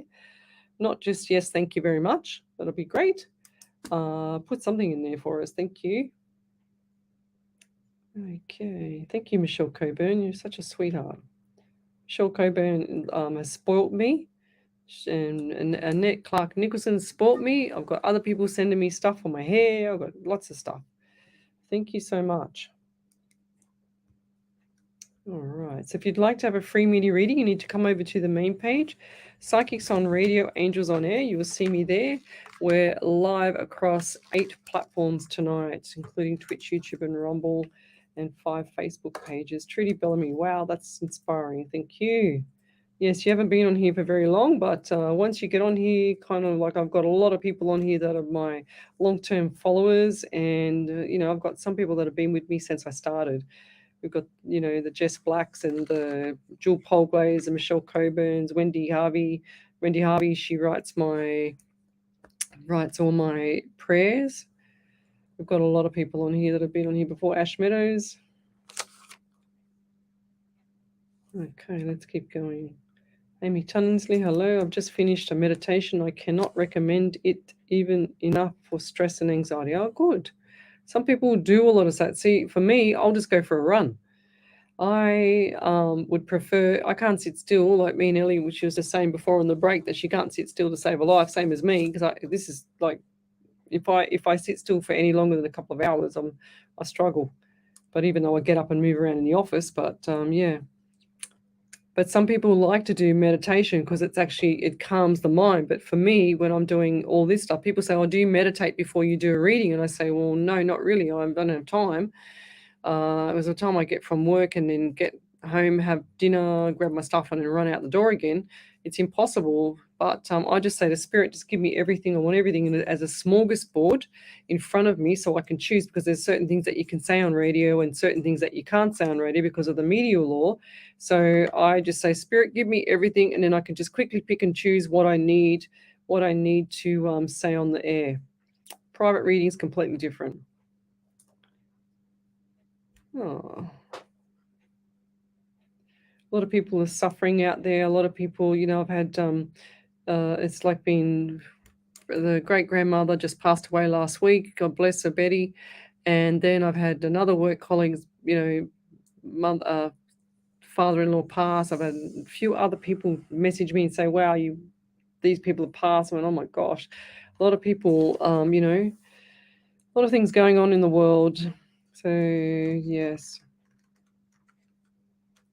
Not just yes, thank you very much. That'll be great. Put something in there for us. Thank you. Okay. Thank you, Michelle Coburn. You're such a sweetheart. Michelle Coburn has spoilt me. And Annette Clark Nicholson spoilt me. I've got other people sending me stuff for my hair. I've got lots of stuff. Thank you so much. All right. So if you'd like to have a free media reading, you need to come over to the main page. Psychics on Radio, Angels on Air. You will see me there. We're live across 8 platforms tonight, including Twitch, YouTube, and Rumble, and 5 Facebook pages. Trudy Bellamy. Wow, that's inspiring. Thank you. Yes, you haven't been on here for very long, but once you get on here, kind of like I've got a lot of people on here that are my long-term followers, and, I've got some people that have been with me since I started. We've got, the Jess Blacks and the Jewel Polglaze and Michelle Coburns, Wendy Harvey. Wendy Harvey, she writes all my prayers. We've got a lot of people on here that have been on here before. Ash Meadows. Okay, let's keep going. Amy Tunsley, hello. I've just finished a meditation. I cannot recommend it even enough for stress and anxiety. Oh, good. Some people do a lot of that. See, for me, I'll just go for a run. I would prefer, I can't sit still, like me and Ellie, which she was just saying before on the break, that she can't sit still to save a life, same as me, because this is like, if I sit still for any longer than a couple of hours, I struggle. But even though I get up and move around in the office, but yeah. But some people like to do meditation because it calms the mind. But for me, when I'm doing all this stuff, people say, oh, do you meditate before you do a reading? And I say, well, no, not really. I don't have time. It was the time I get from work and then get home, have dinner, grab my stuff and then run out the door again. It's impossible. But I just say to Spirit, just give me everything. I want everything as a smorgasbord in front of me so I can choose, because there's certain things that you can say on radio and certain things that you can't say on radio because of the media law. So I just say, Spirit, give me everything, and then I can just quickly pick and choose what I need to say on the air. Private reading is completely different. Oh. A lot of people are suffering out there. A lot of people, I've had, it's like being, the great grandmother just passed away last week. God bless her, Betty. And then I've had another work colleague, mother, father-in-law pass. I've had a few other people message me and say, wow, these people have passed. I went, oh my gosh. A lot of people, a lot of things going on in the world. So, yes.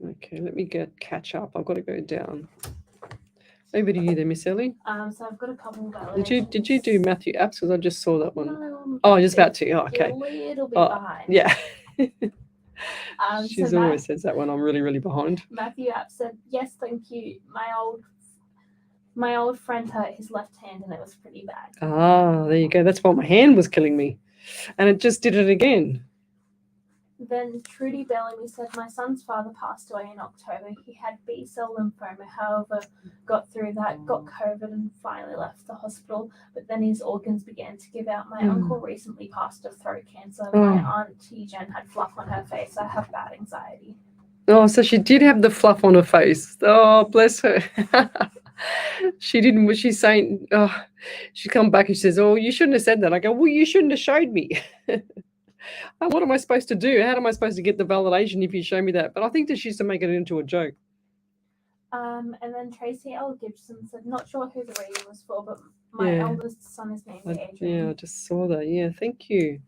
Okay, let me catch up. I've got to go down. Over to you there, Miss Ellie. So I've got a couple of validations. Did you do Matthew Apps? Because I just saw that one. No, Oh, just about to. Oh, okay. A little bit behind. Yeah. So always says that when I'm really, really behind. Matthew App said, yes, thank you. My old friend hurt his left hand and it was pretty bad. Ah, there you go. That's why my hand was killing me. And it just did it again. Then Trudy Bellamy said, my son's father passed away in October. He had B-cell lymphoma, however, got through that, got COVID and finally left the hospital. But then his organs began to give out. My uncle recently passed of throat cancer. My auntie Jen had fluff on her face. I have bad anxiety. Oh, so she did have the fluff on her face. Oh, bless her. She didn't. She's saying, she come back and she says, oh, you shouldn't have said that. I go, well, you shouldn't have showed me. What am I supposed to do? How am I supposed to get the validation if you show me that? But I think that she used to make it into a joke. And then Tracy L. Gibson said, not sure who the reading was for, but my eldest son is named Adrian. Yeah, I just saw that. Yeah, thank you.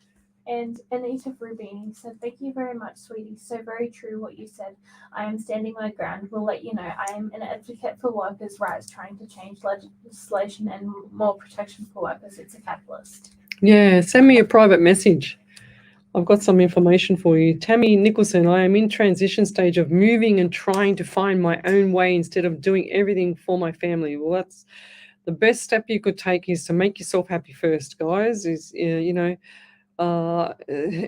And Anita Rubini said, thank you very much, sweetie. So very true what you said. I am standing my ground. Will let you know I am an advocate for workers' rights, trying to change legislation and more protection for workers. It's a catalyst. Yeah, send me a private message. I've got some information for you. Tammy Nicholson, I am in transition stage of moving and trying to find my own way instead of doing everything for my family. Well, that's the best step you could take, is to make yourself happy first, guys.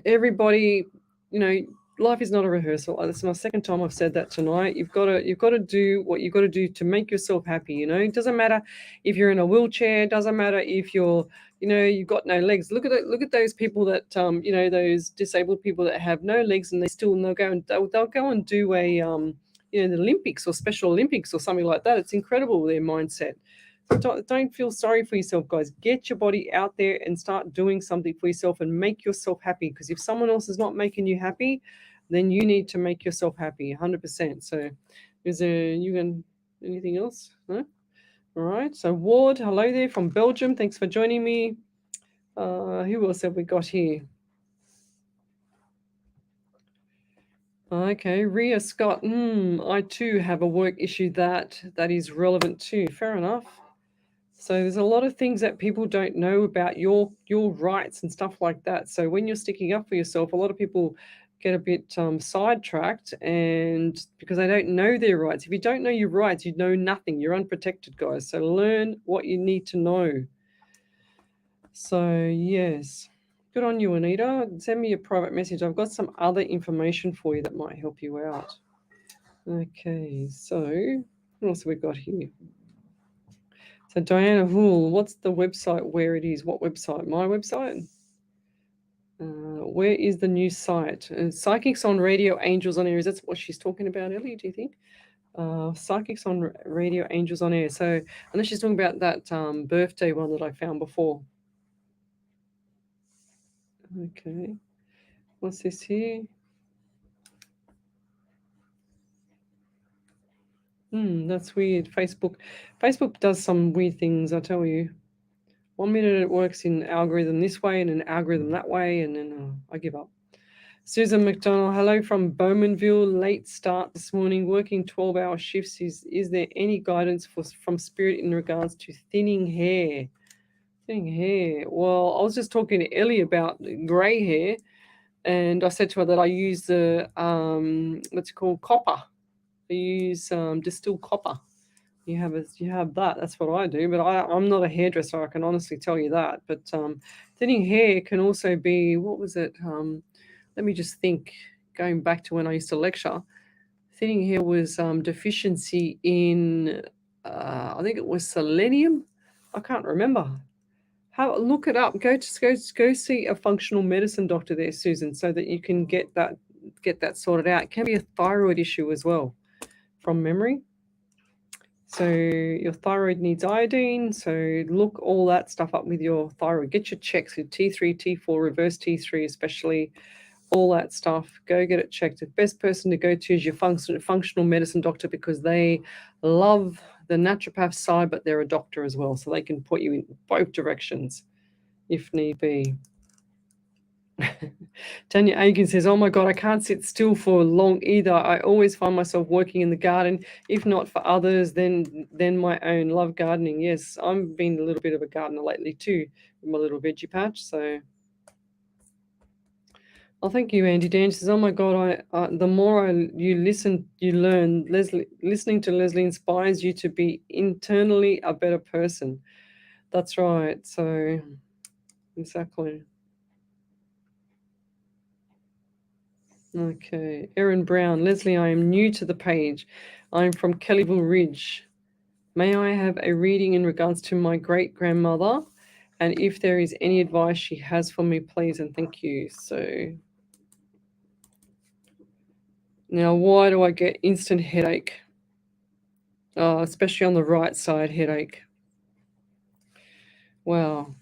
Everybody, life is not a rehearsal. That's my second time I've said that tonight. You've got to do what you've got to do to make yourself happy. It doesn't matter if you're in a wheelchair. It doesn't matter if you're, you've got no legs. Look at those people that, those disabled people that have no legs, and they'll go and do a, the Olympics or Special Olympics or something like that. It's incredible, their mindset. Don't feel sorry for yourself, guys. Get your body out there and start doing something for yourself and make yourself happy. Because if someone else is not making you happy, then you need to make yourself happy 100%. So anything else? No? All right. So Ward, hello there from Belgium. Thanks for joining me. Who else have we got here? Okay, Ria Scott. I too have a work issue that is relevant too. Fair enough. So there's a lot of things that people don't know about your rights and stuff like that. So when you're sticking up for yourself, a lot of people get a bit sidetracked, and because they don't know their rights. If you don't know your rights, you know nothing. You're unprotected, guys. So learn what you need to know. So yes, good on you, Anita. Send me a private message. I've got some other information for you that might help you out. Okay, so what else have we got here? So Diana Houle, what's the website where it is? What website? My website? Where is the new site? Psychics on Radio, Angels on Air. Is that what she's talking about, Ellie, do you think? Psychics on Radio, Angels on Air. So unless she's talking about that birthday one that I found before. Okay. What's this here? That's weird. Facebook does some weird things, I tell you. 1 minute it works in algorithm this way and an algorithm that way, and then I give up. Susan McDonald, hello from Bowmanville. Late start this morning, working 12-hour shifts. Is there any guidance from Spirit in regards to thinning hair? Thinning hair. Well, I was just talking to Ellie about grey hair. And I said to her that I use the what's it called, copper. I use distilled copper. You have that. That's what I do. But I'm not a hairdresser. I can honestly tell you that. But thinning hair can also be, what was it? Let me just think. Going back to when I used to lecture, thinning hair was deficiency in I think it was selenium. I can't remember. Look it up. Go see a functional medicine doctor there, Susan, so that you can get that sorted out. It can be a thyroid issue as well, from memory. So your thyroid needs iodine. So look all that stuff up with your thyroid. Get your checks with T3, T4, reverse T3 especially, all that stuff. Go get it checked. The best person to go to is your functional medicine doctor, because they love the naturopath side, but they're a doctor as well. So they can put you in both directions if need be. Tanya Agan says, oh my God, I can't sit still for long either. I always find myself working in the garden. If not for others, then my own. Love gardening. Yes, I've been a little bit of a gardener lately too, with my little veggie patch. So, oh, thank you, Andy. Dan says, oh my God, the more you listen, you learn. Listening to Lesley inspires you to be internally a better person. That's right. So, exactly. Okay, Erin Brown. Lesley, I am new to the page. I'm from Kellyville Ridge. May I have a reading in regards to my great-grandmother? And if there is any advice she has for me, please, and thank you. So, now why do I get instant headache? Especially on the right side headache. Wow.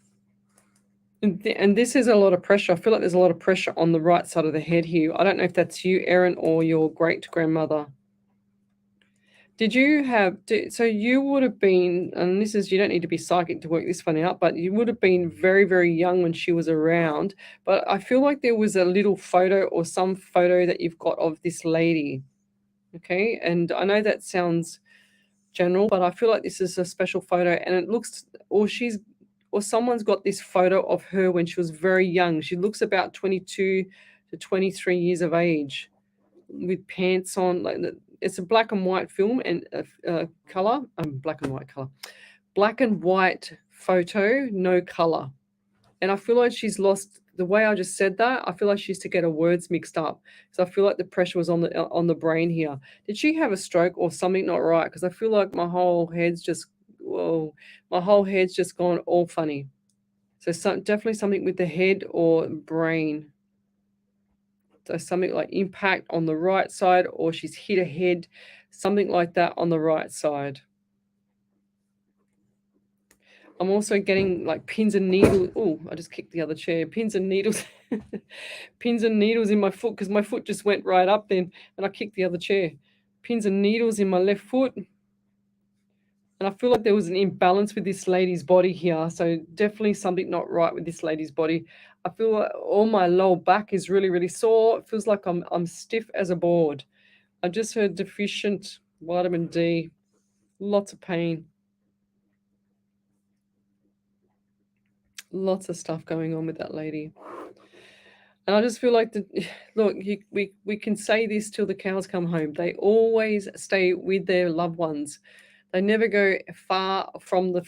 And this is a lot of pressure. I feel like there's a lot of pressure on the right side of the head here. I don't know if that's you, Erin, or your great-grandmother. Did you have, so you would have been, and this is, you don't need to be psychic to work this one out, but you would have been very, very young when she was around. But I feel like there was a little photo or some photo that you've got of this lady. Okay. And I know that sounds general, but I feel like this is a special photo, and it looks, or someone's got this photo of her when she was very young. She looks about 22 to 23 years of age, with pants on. Like, it's a black and white film and color. Black and white photo, no color. And I feel like she's lost the way I just said that. I feel like she used to get her words mixed up. So I feel like the pressure was on the brain here. Did she have a stroke or something not right? Because I feel like my whole head's just gone all funny. So definitely something with the head or brain. So something like impact on the right side, or she's hit her head, something like that on the right side. I'm also getting like pins and needles. Oh, I just kicked the other chair. Pins and needles. Pins and needles in my foot, because my foot just went right up then, and I kicked the other chair. Pins and needles in my left foot. And I feel like there was an imbalance with this lady's body here. So definitely something not right with this lady's body. I feel like all my lower back is really, really sore. It feels like I'm stiff as a board. I just heard deficient vitamin D. Lots of pain. Lots of stuff going on with that lady. And I just feel like, we can say this till the cows come home. They always stay with their loved ones. They never go far from the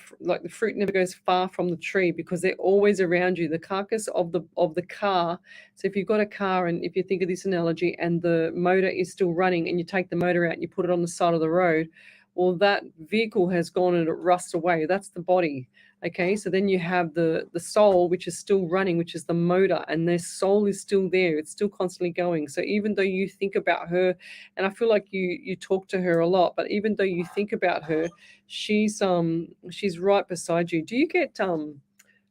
fruit never goes far from the tree, because they're always around you. The carcass of the car. So if you've got a car, and if you think of this analogy, and the motor is still running, and you take the motor out and you put it on the side of the road, well, that vehicle has gone and it rusts away. That's the body. Okay, so then you have the soul, which is still running, which is the motor, and their soul is still there. It's still constantly going. So even though you think about her, and I feel like you talk to her a lot, but even though you think about her, she's right beside you. Do you get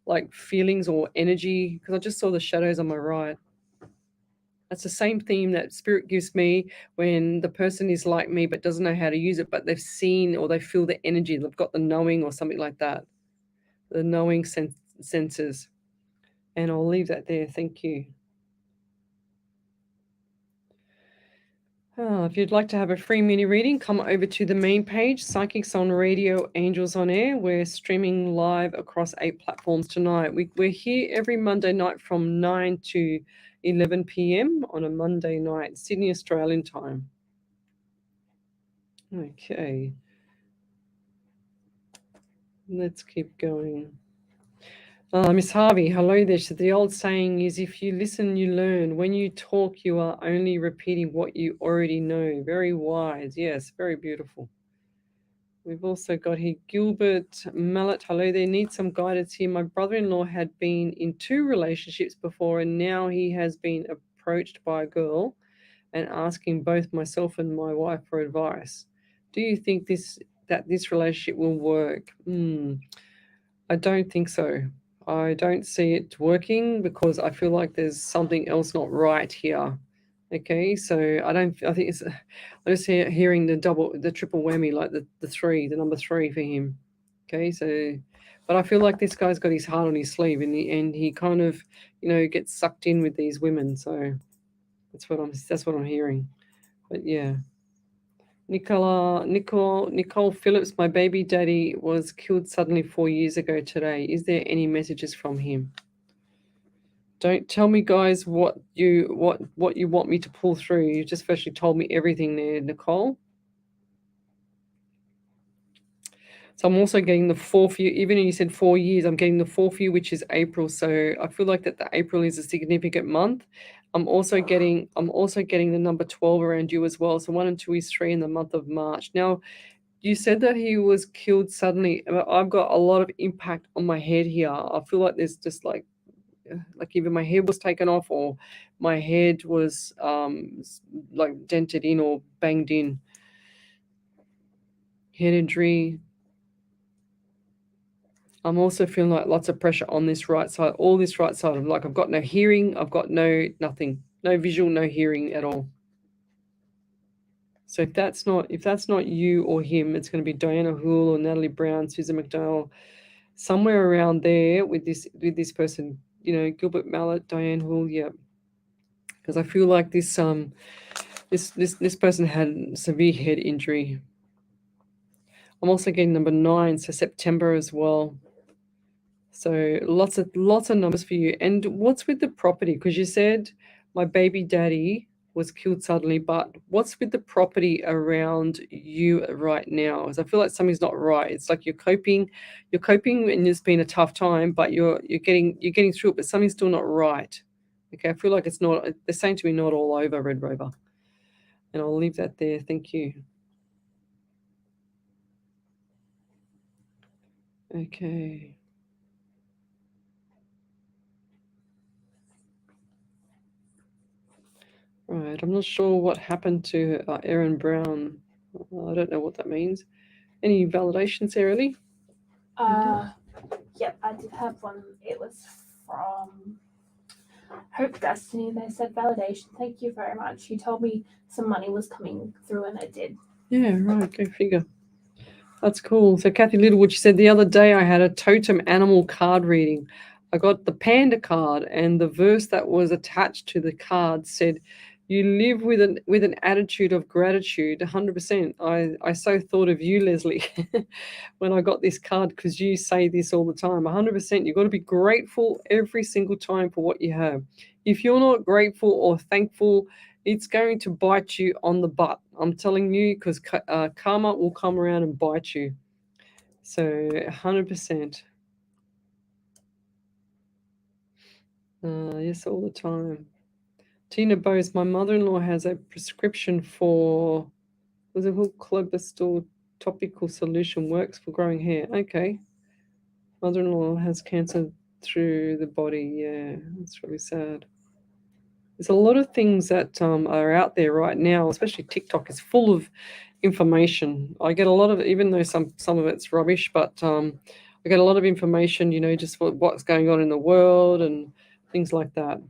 like feelings or energy? Because I just saw the shadows on my right. That's the same theme that spirit gives me when the person is like me but doesn't know how to use it, but they've seen or they feel the energy. They've got the knowing or something like that. The knowing senses. And I'll leave that there. Thank you. If you'd like to have a free mini reading, come over to the main page, Psychics on Radio, Angels on Air. We're streaming live across 8 platforms tonight. We're here every Monday night from 9 to 11 p.m. on a Monday night, Sydney, Australian time. Okay. Let's keep going. Miss Harvey, hello there. So the old saying is, if you listen, you learn. When you talk, you are only repeating what you already know. Very wise. Yes, very beautiful. We've also got here Gilbert Mallet. Hello there. Need some guidance here. My brother-in-law had been in 2 relationships before, and now he has been approached by a girl and asking both myself and my wife for advice. Do you think that this relationship will work? I don't think so. I don't see it working because I feel like there's something else not right here. Okay, so I think it's, I just hearing the triple whammy, like the number 3 for him. Okay, so, but I feel like this guy's got his heart on his sleeve in the end. He kind of, gets sucked in with these women. So that's what I'm hearing. But yeah. Nicole Phillips, my baby daddy was killed suddenly 4 years ago today. Is there any messages from him? Don't tell me, guys, what you want me to pull through. You just firstly told me everything there, Nicole. So I'm also getting the 4th year, even though you said 4 years, I'm getting the 4th year, which is April. So I feel like that the April is a significant month. I'm also getting the number 12 around you as well. So 1 and 2 is 3 in the month of March. Now, you said that he was killed suddenly. I've got a lot of impact on my head here. I feel like there's just like either my head was taken off or my head was like dented in or banged in. Head injury. I'm also feeling like lots of pressure on this right side, all this right side. Like I've got no hearing, I've got nothing, no visual, no hearing at all. So if that's not you or him, it's going to be Diana Houle or Natalie Brown, Susan McDowell, somewhere around there with this person, Gilbert Mallet, Diane Houle, yeah. Because I feel like this person had severe head injury. I'm also getting number 9, so September as well. So lots of numbers for you. And what's with the property? Because you said my baby daddy was killed suddenly, but what's with the property around you right now? Because I feel like something's not right. It's like you're coping and it's been a tough time, but you're getting through it, but something's still not right. Okay, I feel like it's not. They're saying to me not all over, Red Rover. And I'll leave that there. Thank you. Okay. Right, I'm not sure what happened to Erin Brown. I don't know what that means. Any validations, Sarah Lee? Yep, I did have one. It was from Hope Destiny. They said validation. Thank you very much. You told me some money was coming through, and it did. Yeah, right. Go figure. That's cool. So Kathy Littlewood, she said the other day I had a totem animal card reading. I got the panda card, and the verse that was attached to the card said, "You live with an attitude of gratitude." 100%. I so thought of you, Leslie, when I got this card, because you say this all the time. 100%. You've got to be grateful every single time for what you have. If you're not grateful or thankful, it's going to bite you on the butt. I'm telling you, because karma will come around and bite you. So 100%. Yes, all the time. Tina Bose, my mother-in-law has a prescription for, was it called Clobestal topical solution, works for growing hair. Okay. Mother-in-law has cancer through the body. Yeah, that's really sad. There's a lot of things that are out there right now, especially TikTok is full of information. I get a lot of, even though some of it's rubbish, but I get a lot of information, just what's going on in the world and things like that.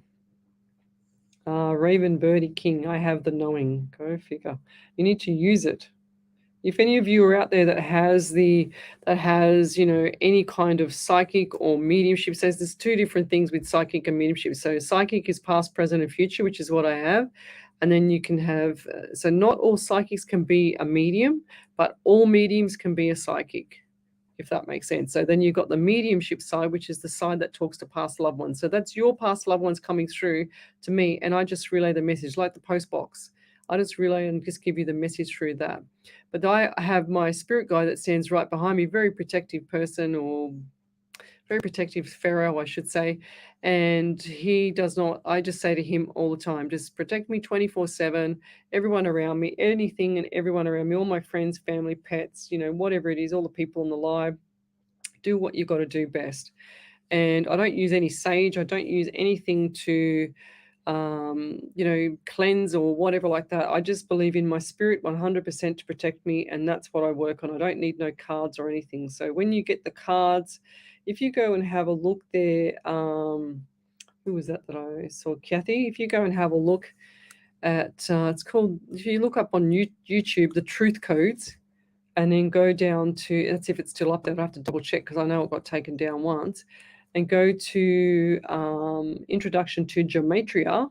Raven Birdie King, I have the knowing. Go figure. You need to use it. If any of you are out there that has any kind of psychic or mediumship, says there's 2 different things with psychic and mediumship. So psychic is past, present, and future, which is what I have. And then you can have, so not all psychics can be a medium, but all mediums can be a psychic, if that makes sense. So then you've got the mediumship side, which is the side that talks to past loved ones. So that's your past loved ones coming through to me, and I just relay the message like the post box. I just relay and just give you the message through that. But I have my spirit guide that stands right behind me, very protective person, or very protective pharaoh, I should say. And he does not, I just say to him all the time, just protect me 24/7, everyone around me, anything and everyone around me, all my friends, family, pets, whatever it is, all the people in the live, do what you got to do best. And I don't use any sage. I don't use anything to, cleanse or whatever like that. I just believe in my spirit 100% to protect me. And that's what I work on. I don't need no cards or anything. So when you get the cards, if you go and have a look there, who was that I saw? Kathy. If you go and have a look at, it's called, if you look up on YouTube, the truth codes, and then go down to, that's if it's still up there, I have to double check because I know it got taken down once, and go to Introduction to Gematria,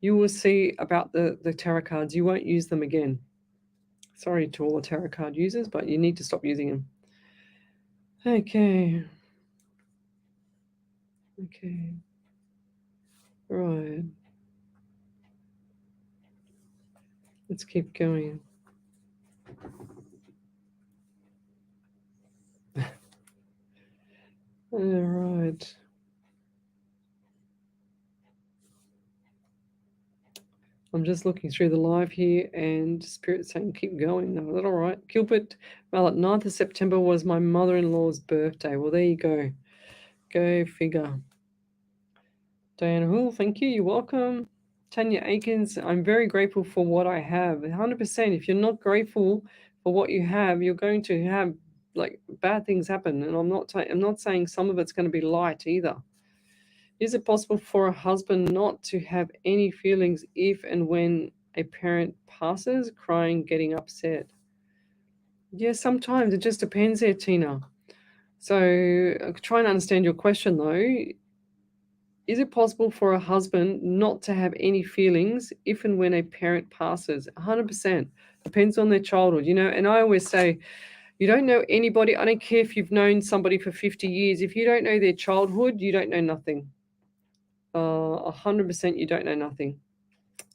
you will see about the tarot cards. You won't use them again. Sorry to all the tarot card users, but you need to stop using them. Okay. Right. Let's keep going. All right. I'm just looking through the live here, and Spirit saying keep going. No, is that all right? Gilbert Mallet, 9th of September was my mother-in-law's birthday. Well, there you go. Go figure. Diana Hull, thank you. You're welcome. Tanya Aikens, I'm very grateful for what I have. 100%. If you're not grateful for what you have, you're going to have bad things happen. And I'm not saying some of it's going to be light either. Is it possible for a husband not to have any feelings if and when a parent passes, crying, getting upset? Yeah, sometimes. It just depends there, Tina. So trying to understand your question, though. Is it possible for a husband not to have any feelings if and when a parent passes? 100%. Depends on their childhood, And I always say, you don't know anybody. I don't care if you've known somebody for 50 years. If you don't know their childhood, you don't know nothing. 100% you don't know nothing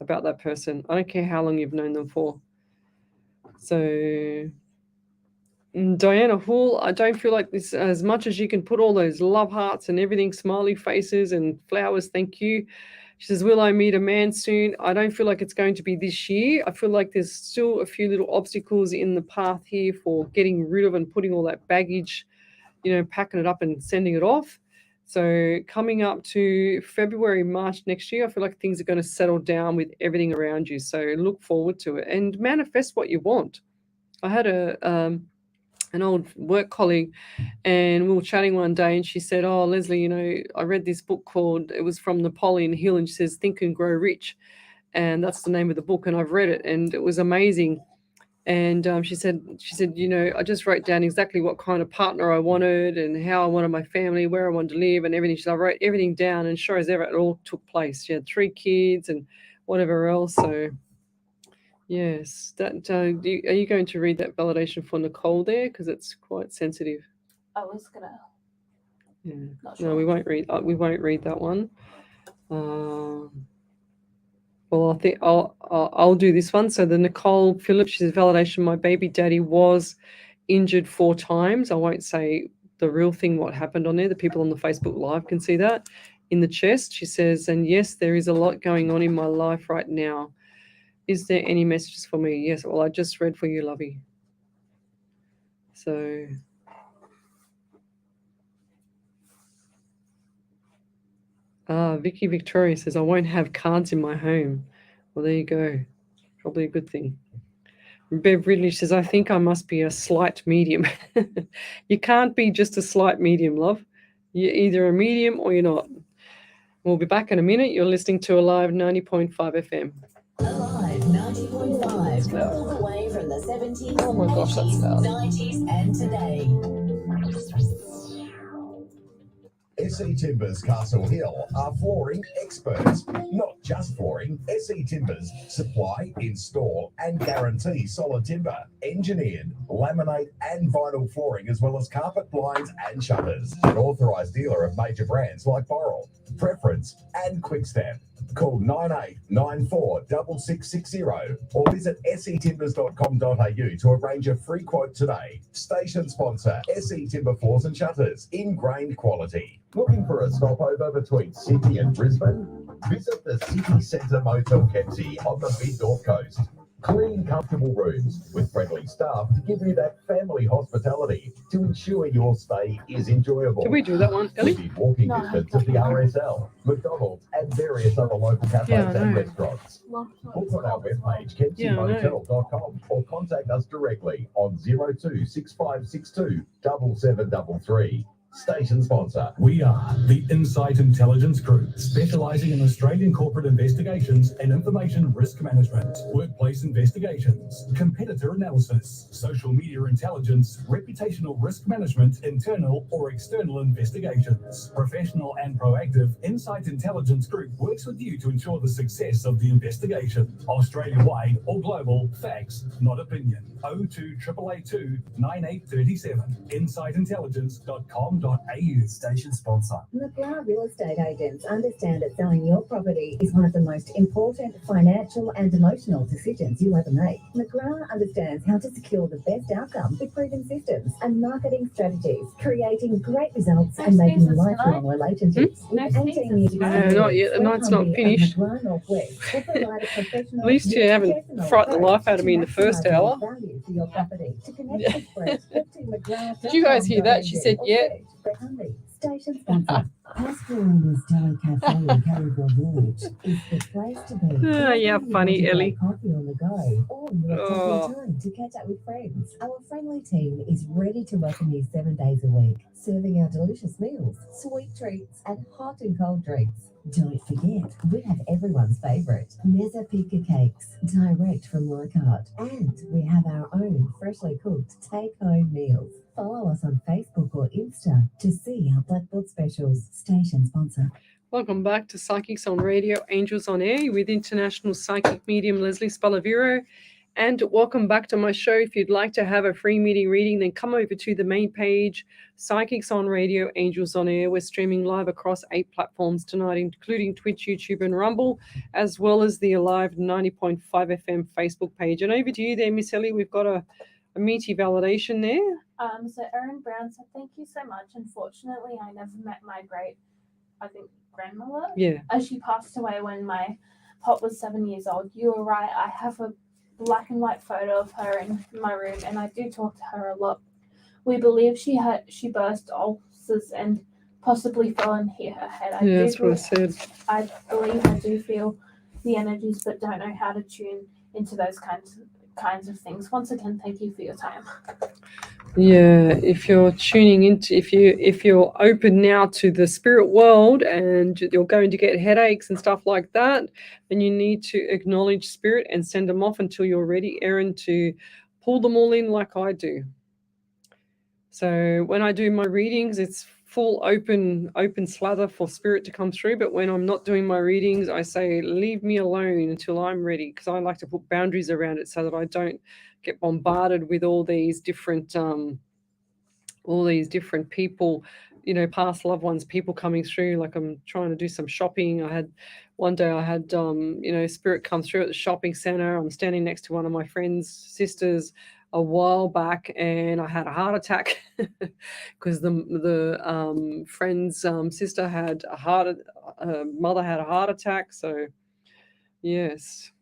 about that person. I don't care how long you've known them for. So Diana Hall, I don't feel like this, as much as you can put all those love hearts and everything, smiley faces and flowers, thank you. She says, will I meet a man soon? I don't feel like it's going to be this year. I feel like there's still a few little obstacles in the path here for getting rid of and putting all that baggage, packing it up and sending it off. So coming up to February, March next year, I feel like things are going to settle down with everything around you. So look forward to it and manifest what you want. I had an old work colleague, and we were chatting one day, and she said, oh, Lesley, I read this book called, it was from Napoleon Hill, and she says, Think and Grow Rich. And that's the name of the book. And I've read it, and it was amazing. And she said, I just wrote down exactly what kind of partner I wanted and how I wanted my family, where I wanted to live and everything. She said, I wrote everything down, and sure as ever, it all took place. She had 3 kids and whatever else. So yes, that are you going to read that validation for Nicole there? Because it's quite sensitive. I was gonna. Yeah. Not sure. No, we won't read. We won't read that one. Well, I think I'll do this one. So the Nicole Phillips, she says, validation. My baby daddy was injured 4 times. I won't say the real thing, what happened on there. The people on the Facebook Live can see that. In the chest, she says, and yes, there is a lot going on in my life right now. Is there any messages for me? Yes. Well, I just read for you, lovey. So Vicky Victoria says, I won't have cards in my home. Well, there you go. Probably a good thing. Bev Ridley says, I think I must be a slight medium. You can't be just a slight medium, love. You're either a medium or you're not. We'll be back in a minute. You're listening to Alive 90.5 FM. Alive 90.5, all the way from the 70s, Oh my gosh, that's loud. 80s, 90s, and today. SE Timbers Castle Hill are flooring experts. Not just flooring, SE Timbers supply, install and guarantee solid timber, engineered, laminate and vinyl flooring as well as carpet, blinds and shutters. An authorised dealer of major brands like Boral, Preference and Quickstep. Call 9894 6660 or visit setimbers.com.au to arrange a free quote today. Station sponsor SE Timber Floors and Shutters, ingrained quality. Looking for a stopover between Sydney and Brisbane? Visit the City Centre Motel Kempsey on the mid-north coast. Clean, comfortable rooms with friendly staff to give you that family hospitality to ensure your stay is enjoyable. Can we do that one, Ellie? Within walking distance of the RSL, McDonald's and various other local cafes and restaurants. Book on our webpage, kempseymotel.com, or contact us directly on 02 6562 7733. Station sponsor. We are the Insight Intelligence Group, specializing in Australian corporate investigations and information risk management, workplace investigations, competitor analysis, social media intelligence, reputational risk management, internal or external investigations. Professional and proactive Insight Intelligence Group works with you to ensure the success of the investigation. Australia-wide or global, facts, not opinion. 02 882 9837. InsightIntelligence.com.au. Station sponsor. McGrath Real Estate Agents understand that selling your property is one of the most important financial and emotional decisions you'll ever make. McGrath understands how to secure the best outcome with proven systems and marketing strategies, creating great results and making lifelong relationships. With 18 years not yet. The night's not finished. At least you haven't frightened the life out of me in the first hour. Did you guys hear that? She said, yeah. Station sponsor. Pascalina's Deli Cafe in Carrigal Village is the place to be. Yeah, funny, Ellie. Coffee on the go, or you have time to catch up with friends. Our friendly team is ready to welcome you 7 days a week, serving our delicious meals, sweet treats, and hot and cold drinks. Don't forget, we have everyone's favourite, Mezza Pica cakes, direct from Leichhardt. And we have our own freshly cooked take-home meals. Follow us on Facebook or Insta to see our Blackboard specials. Station sponsor. Welcome back to Psychics on Radio, Angels on Air with international psychic medium Lesley Spaliviero. And welcome back to my show. If you'd like to have a free reading, then come over to the main page, Psychics on Radio, Angels on Air. We're streaming live across 8 platforms tonight, including Twitch, YouTube, and Rumble, as well as the Alive 90.5 FM Facebook page. And over to you there, Miss Ellie. We've got a meaty validation there. So Erin Brown said, thank you so much. Unfortunately, I never met my grandmother. Yeah. As she passed away when my pop was 7 years old. You were right. I have a black and white photo of her in my room, and I do talk to her a lot. We believe she burst ulcers and possibly fell and hit her head. That's what I said. I believe I do feel the energies, but don't know how to tune into those kinds of things. Once again, thank you for your time. Yeah, if you're tuning into, if you're open now to the spirit world and you're going to get headaches and stuff like that, then you need to acknowledge spirit and send them off until you're ready, Erin, to pull them all in like I do. So when I do my readings, it's full open slather for spirit to come through. But when I'm not doing my readings, I say, leave me alone until I'm ready, because I like to put boundaries around it so that I don't get bombarded with all these different people, past loved ones, people coming through. Like I'm trying to do some shopping. One day I had spirit come through at the shopping center. I'm standing next to one of my friend's sisters a while back, and I had a heart attack because the friend's sister had mother had a heart attack. So yes,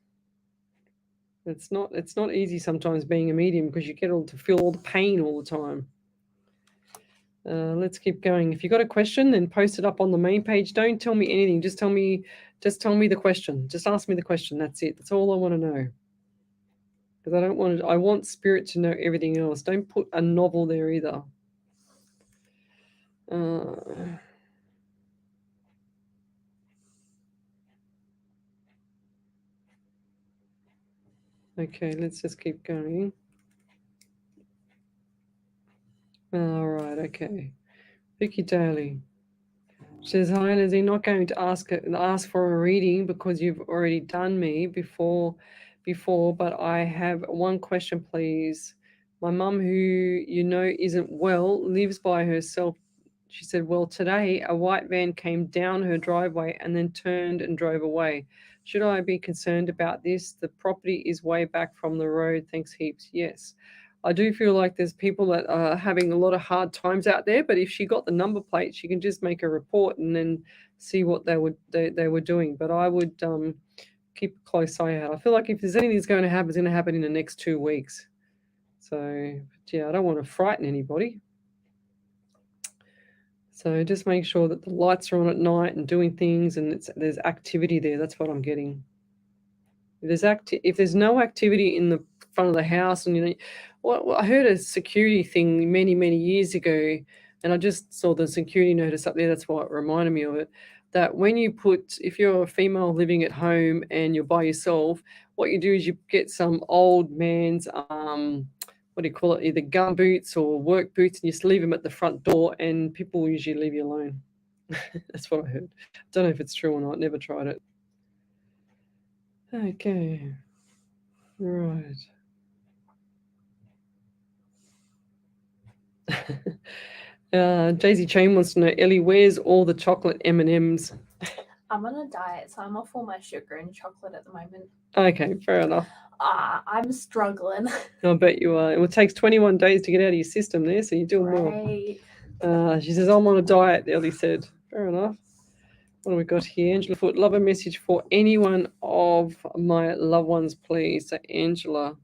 it's not easy sometimes being a medium, because you get to feel all the pain all the time. Let's keep going. If you've got a question, then post it up on the main page. Don't tell me anything. Just tell me the question. Just ask me the question. That's it. That's all I want to know. Because I want spirit to know everything else. Don't put a novel there either. Okay, let's just keep going. All right, okay. Vicky Daly. She says, hi, Lizzie, not going to ask for a reading because you've already done me before, but I have one question, please. My mum, who you know isn't well, lives by herself. She said, well, today a white van came down her driveway and then turned and drove away. Should I be concerned about this? The property is way back from the road. Thanks heaps. Yes. I do feel like there's people that are having a lot of hard times out there, but if she got the number plate, she can just make a report and then see what they were doing. But I would keep a close eye out. I feel like if there's anything that's going to happen, it's going to happen in the next 2 weeks. So, yeah, I don't want to frighten anybody. So just make sure that the lights are on at night and doing things, and there's activity there. That's what I'm getting. If there's no activity in the front of the house, and I heard a security thing many years ago, and I just saw the security notice up there. That's why it reminded me of it. That when if you're a female living at home and you're by yourself, what you do is you get some old man's what do you call it? Either gum boots or work boots, and you just leave them at the front door, and people will usually leave you alone. That's what I heard. Don't know if it's true or not. Never tried it. Okay. Right. Daisy Chain wants to know, Ellie, where's all the chocolate M&Ms? I'm on a diet, so I'm off all my sugar and chocolate at the moment. Okay, fair enough. I'm struggling. I bet you are. It takes 21 days to get out of your system there, so you're doing well. She says, I'm on a diet, Ellie said. Fair enough. What do we got here? Angela Foot, love a message for anyone of my loved ones, please. So, Angela.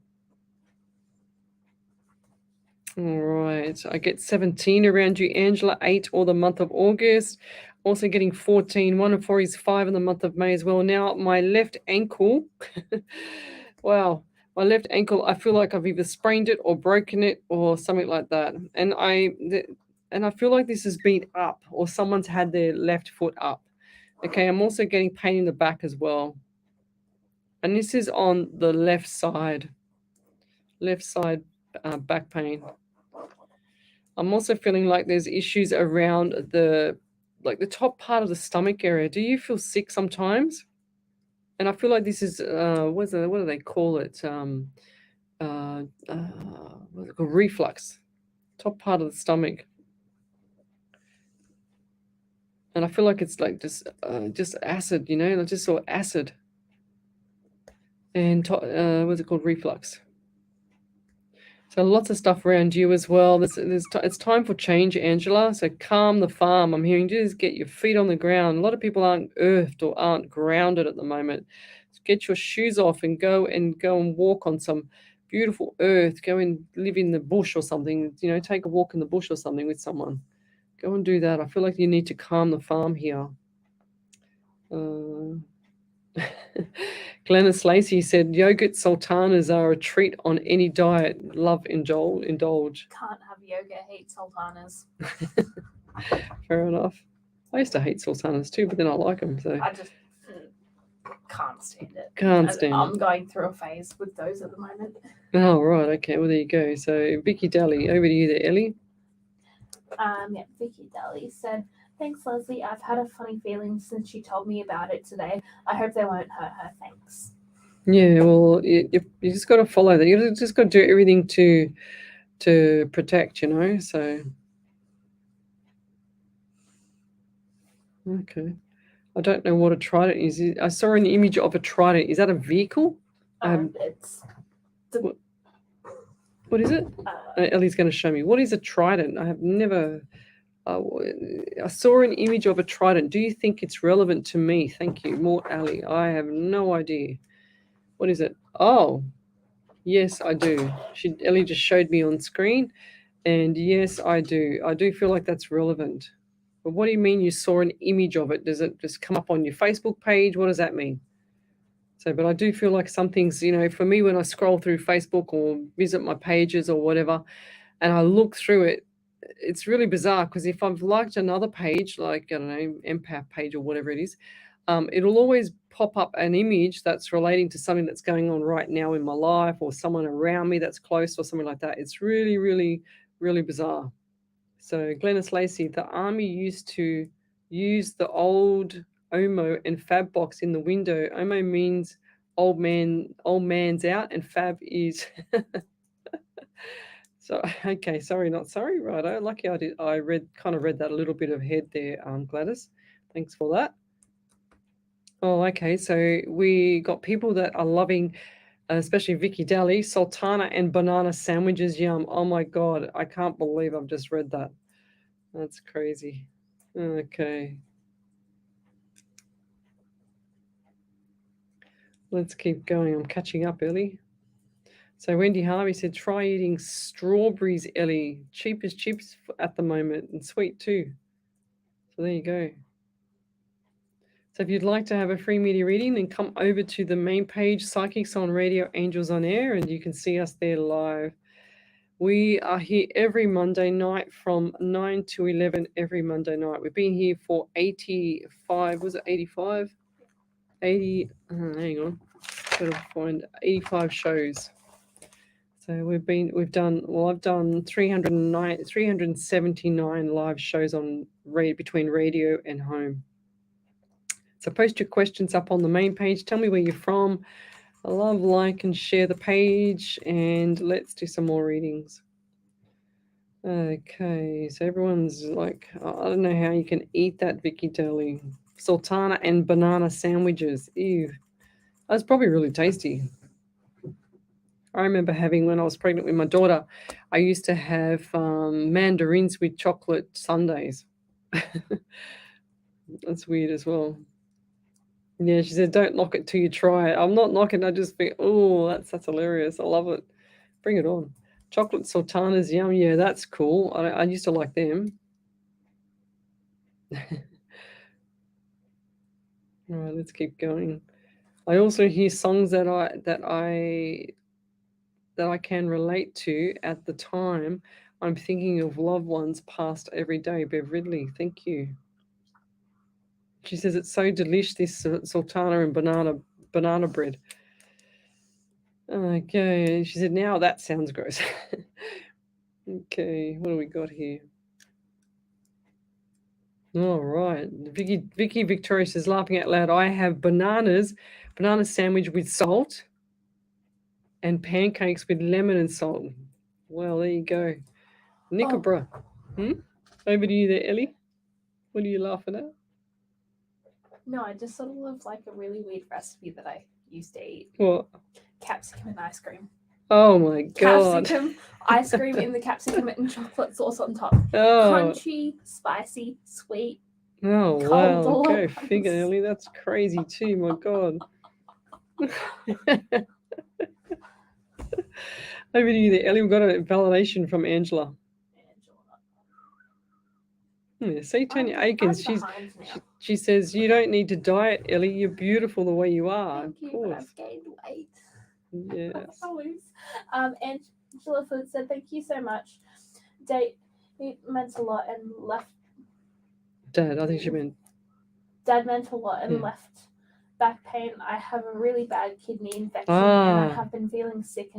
All right. I get 17 around you, Angela, 8 all the month of August. Also getting 14. 1 and 4 is 5 in the month of May as well. Now, my left ankle, wow, my left ankle, I feel like I've either sprained it or broken it or something like that. And I feel like this has been up, or someone's had their left foot up. Okay, I'm also getting pain in the back as well. And this is on the left side back pain. I'm also feeling like there's issues around the top part of the stomach area. Do you feel sick sometimes? And I feel like this is what do they call it? What's it called? Reflux. Top part of the stomach. And I feel like it's like just acid, I just saw acid. And what's it called? Reflux. So lots of stuff around you as well. It's time for change, Angela. So calm the farm. I'm hearing just get your feet on the ground. A lot of people aren't earthed or aren't grounded at the moment. So get your shoes off and go and walk on some beautiful earth. Go and live in the bush or something. Take a walk in the bush or something with someone. Go and do that. I feel like you need to calm the farm here. Glennis Lacey said, yogurt sultanas are a treat on any diet. Love, indulge. Can't have yoga, hate sultanas. Fair enough. I used to hate sultanas too, but then I like them. So I just can't stand it. I'm going through a phase with those at the moment. Oh, right. Okay. Well, there you go. So Vicky Daly, over to you there, Ellie. Vicky Daly said, thanks, Leslie. I've had a funny feeling since she told me about it today. I hope they won't hurt her. Thanks. Yeah, well, you just got to follow that. You just got to do everything to protect, so. Okay. I don't know what a trident is. I saw an image of a trident. Is that a vehicle? What is it? Ellie's going to show me. What is a trident? I have never... I saw an image of a trident. Do you think it's relevant to me? Thank you. More Ali. I have no idea. What is it? Oh, yes, I do. Ellie just showed me on screen. And yes, I do. I do feel like that's relevant. But what do you mean you saw an image of it? Does it just come up on your Facebook page? What does that mean? So, but I do feel like some things, for me, when I scroll through Facebook or visit my pages or whatever, and I look through it, it's really bizarre because if I've liked another page, like, I don't know, empath page or whatever it is, it'll always pop up an image that's relating to something that's going on right now in my life or someone around me that's close or something like that. It's really, really, really bizarre. So Glennis Lacey, the army used to use the old Omo and Fab box in the window. Omo means old man's out, and Fab is so okay, sorry, not sorry, righto. Lucky I read that a little bit ahead there, Gladys. Thanks for that. Oh, okay. So we got people that are loving, especially Vicky Daly, sultana and banana sandwiches. Yum. Oh my God. I can't believe I've just read that. That's crazy. Okay. Let's keep going. I'm catching up, Ellie. So Wendy Harvey said, try eating strawberries, Ellie. Cheap as chips at the moment and sweet too. So there you go. So if you'd like to have a free media reading, then come over to the main page, Psychics on Radio, Angels on Air, and you can see us there live. We are here every Monday night from 9 to 11 every Monday night. We've been here for 85, was it 85? 80, hang on, gotta find 85 shows. So I've done 379 live shows on between radio and home. So post your questions up on the main page. Tell me where you're from. I love, like, and share the page, and let's do some more readings. Okay, so everyone's like, I don't know how you can eat that, Vicky Daly. Sultana and banana sandwiches. Ew. That's probably really tasty. I remember having, when I was pregnant with my daughter, I used to have mandarins with chocolate sundaes. That's weird as well. Yeah, she said, don't knock it till you try it. I'm not knocking. I just think, oh, that's hilarious. I love it. Bring it on. Chocolate sultanas, yum. Yeah, that's cool. I used to like them. All right, let's keep going. I also hear songs that I can relate to at the time. I'm thinking of loved ones passed every day. Bev Ridley, thank you. She says it's so delicious, this sultana and banana bread. Okay, she said, now that sounds gross. Okay, what do we got here? All right, Vicky Victoria says, laughing out loud, I have banana sandwich with salt and pancakes with lemon and salt. Well, there you go. Nickabra. Over to you there, Ellie. What are you laughing at? No, I just sort of love like a really weird recipe that I used to eat. What? Capsicum and ice cream. Oh my God. Capsicum, ice cream in the capsicum and chocolate sauce on top. Oh. Crunchy, spicy, sweet. Oh, cold wow. Go delicious. figure, Ellie. That's crazy too, my God. Over to you there, Ellie. We've got a validation from Angela. See, Tanya Aikens, she says, you don't need to diet, Ellie. You're beautiful the way you are. Thank you, of course. but I've gained weight. Yes. Angela Food said, thank you so much. It meant a lot and left. Dad, I think she meant. Dad meant a lot and left back pain. I have a really bad kidney infection and I have been feeling sick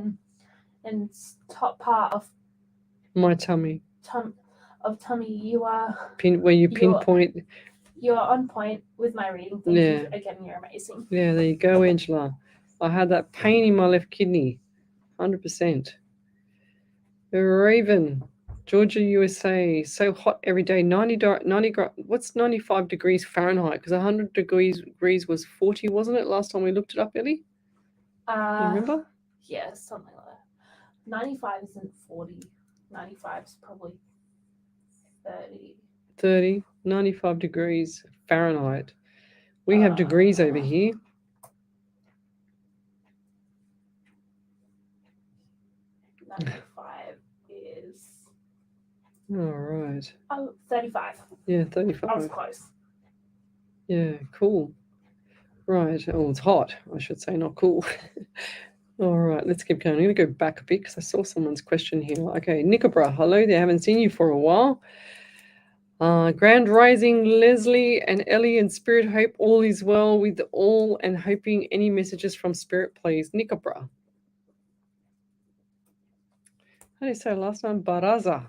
and top part of my tummy. Tummy, you are pinpoint. You are on point with my reading. Thank you again. You're amazing. Yeah, there you go, Angela. I had that pain in my left kidney, 100%. Raven, Georgia, USA. So hot every day. 90. What's 95 degrees Fahrenheit? Because 100 degrees was 40, wasn't it? Last time we looked it up, Ellie. You remember? Yeah, something like that. 95 isn't 40. 95 is probably 30. 95 degrees Fahrenheit. We have degrees over here. 95 is. All right. 35. Yeah, 35. I was close. Yeah, cool. Right. Oh, it's hot, I should say, not cool. All right, let's keep going. I'm going to go back a bit because I saw someone's question here. Okay, Nickabra, hello there. Haven't seen you for a while. Grand Rising, Leslie and Ellie and Spirit, hope all is well with all and hoping any messages from Spirit, please. Nickabra. How do you say last name? Baraza.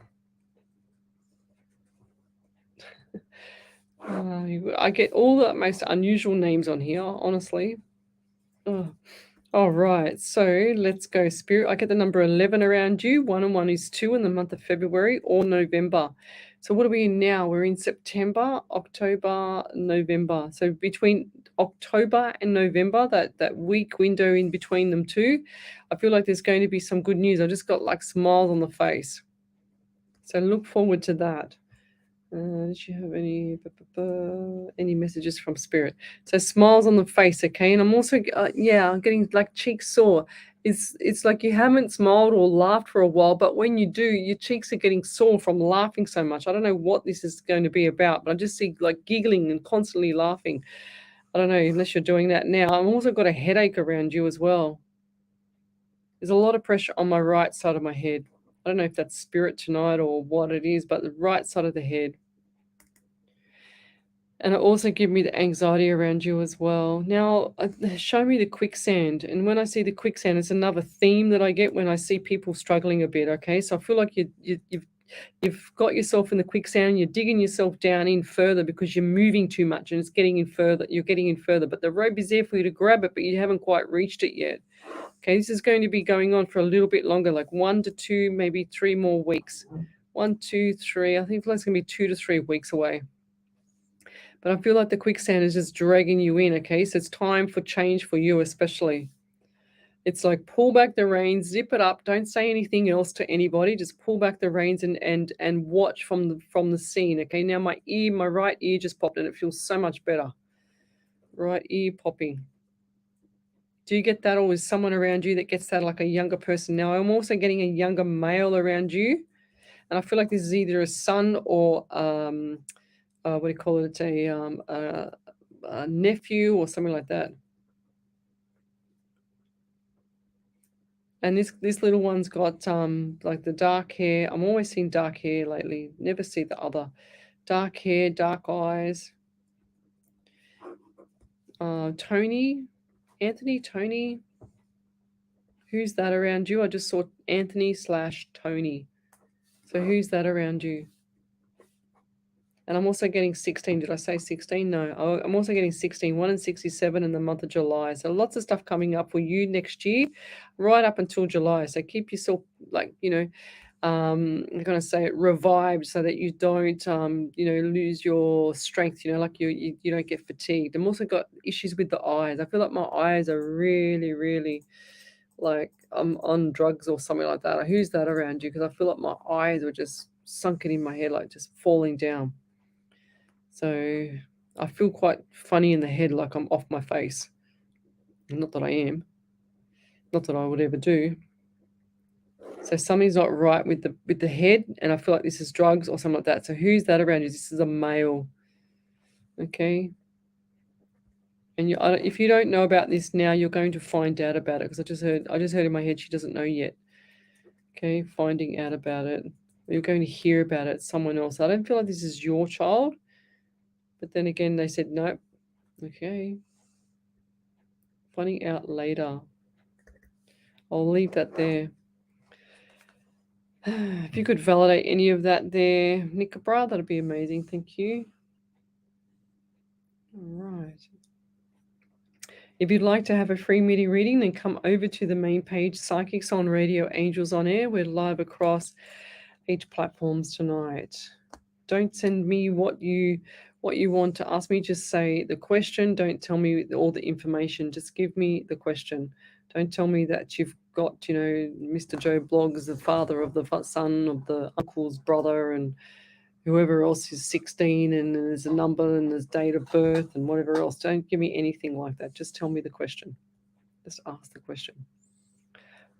I get all the most unusual names on here, honestly. Oh. All right, so let's go, Spirit. I get the number 11 around you. 1 and 1 is 2 in the month of February or November. So what are we in now? We're in September, October, November. So between October and November, that week window in between them two, I feel like there's going to be some good news. I just got like smiles on the face. So look forward to that. Did you have any messages from Spirit? So smiles on the face, okay? And I'm also I'm getting like cheeks sore. It's like you haven't smiled or laughed for a while, but when you do, your cheeks are getting sore from laughing so much. I don't know what this is going to be about, but I just see like giggling and constantly laughing. I don't know, unless you're doing that now. I've also got a headache around you as well. There's a lot of pressure on my right side of my head. I don't know if that's Spirit tonight or what it is, but the right side of the head. And it also give me the anxiety around you as well. Now, show me the quicksand. And when I see the quicksand, it's another theme that I get when I see people struggling a bit, okay? So I feel like you've got yourself in the quicksand, you're digging yourself down in further because you're moving too much and it's getting in further. You're getting in further, but the rope is there for you to grab it, but you haven't quite reached it yet. Okay, this is going to be going on for a little bit longer, like 1 to 2, maybe 3 more weeks. 1, 2, 3. I think it's going to be 2 to 3 weeks away. But I feel like the quicksand is just dragging you in, okay? So it's time for change for you especially. It's like pull back the reins, zip it up, don't say anything else to anybody, just pull back the reins and watch from the scene, okay? Now my right ear just popped and it feels so much better. Right ear popping. Do you get that, or is someone around you that gets that, like a younger person? Now I'm also getting a younger male around you, and I feel like this is either a son or what do you call it? It's a nephew or something like that. And this little one's got like the dark hair. I'm always seeing dark hair lately. Never see the other. Dark hair, dark eyes. Tony. Who's that around you? I just saw Anthony/Tony. So who's that around you? And I'm also getting 16. Did I say 16? No. I'm also getting 16. 1 and 67 in the month of July. So lots of stuff coming up for you next year, right up until July. So keep yourself, like, I'm going to say it, revived, so that you don't, lose your strength, like you don't get fatigued. I'm also got issues with the eyes. I feel like my eyes are really, really like I'm on drugs or something like that. Who's that around you? Because I feel like my eyes are just sunken in my head, like just falling down. So I feel quite funny in the head, like I'm off my face. Not that I am. Not that I would ever do. So something's not right with the head, and I feel like this is drugs or something like that. So who's that around you? This is a male. Okay. And if you don't know about this now, you're going to find out about it, because I just heard in my head she doesn't know yet. Okay, finding out about it. You're going to hear about it. Someone else. I don't feel like this is your child. But then again, they said no. Okay. Finding out later. I'll leave that there. If you could validate any of that there, Nickabra, that'd be amazing. Thank you. All right. If you'd like to have a free media reading, then come over to the main page, Psychics on Radio, Angels on Air. We're live across 8 platforms tonight. Don't send me what you want to ask me. Just say the question. Don't tell me all the information. Just give me the question. Don't tell me that you've got, Mr. Joe Bloggs, the father of the son of the uncle's brother, and whoever else is 16, and there's a number and there's date of birth and whatever else. Don't give me anything like that. Just tell me the question. Just ask the question.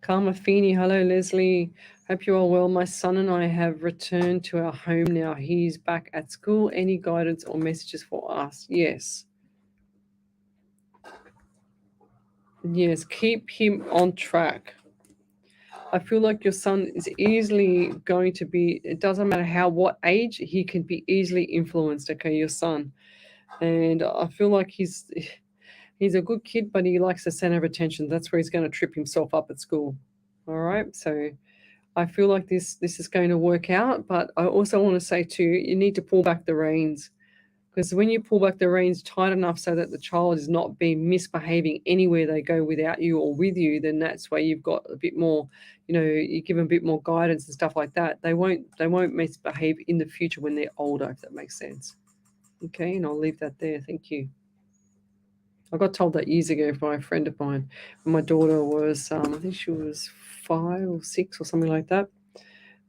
Karma Feeney, hello Leslie. Hope you are well. My son and I have returned to our home now. He's back at school. Any guidance or messages for us? Yes. Yes, keep him on track. I feel like your son is easily going to be, it doesn't matter what age, he can be easily influenced, okay, your son. And I feel like he's a good kid, but he likes the center of attention. That's where he's going to trip himself up at school. All right, so I feel like this is going to work out, but I also want to say too, you need to pull back the reins. Because when you pull back the reins tight enough so that the child is not being misbehaving anywhere they go without you or with you, then that's where you've got a bit more, you give them a bit more guidance and stuff like that. They won't misbehave in the future when they're older, if that makes sense. Okay, and I'll leave that there. Thank you. I got told that years ago by a friend of mine when my daughter was, I think she was 5 or 6 or something like that.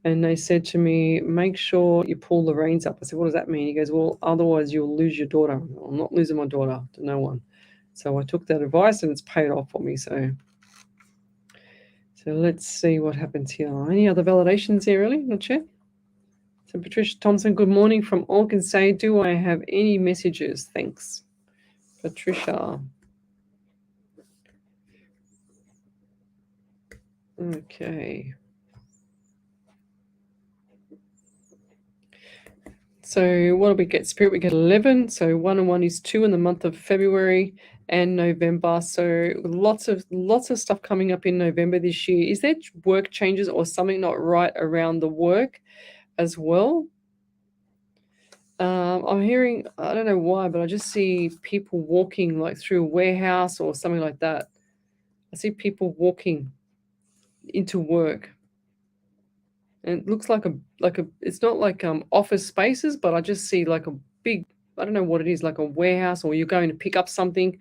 And they said to me, make sure you pull the reins up. I said, what does that mean? He goes, well, otherwise you'll lose your daughter. I'm not losing my daughter to no one. So I took that advice and it's paid off for me. So let's see what happens here. Any other validations here, really? Not yet. So Patricia Thompson, good morning from Arkansas. Do I have any messages? Thanks. Patricia. Okay. So what do we get? Spirit, we get 11. So 1 and 1 is 2 in the month of February and November. So lots of stuff coming up in November this year. Is there work changes or something not right around the work as well? I'm hearing, I don't know why, but I just see people walking like through a warehouse or something like that. I see people walking into work. And it looks like a it's not like office spaces, but I just see like a big, I don't know what it is, like a warehouse, or you're going to pick up something.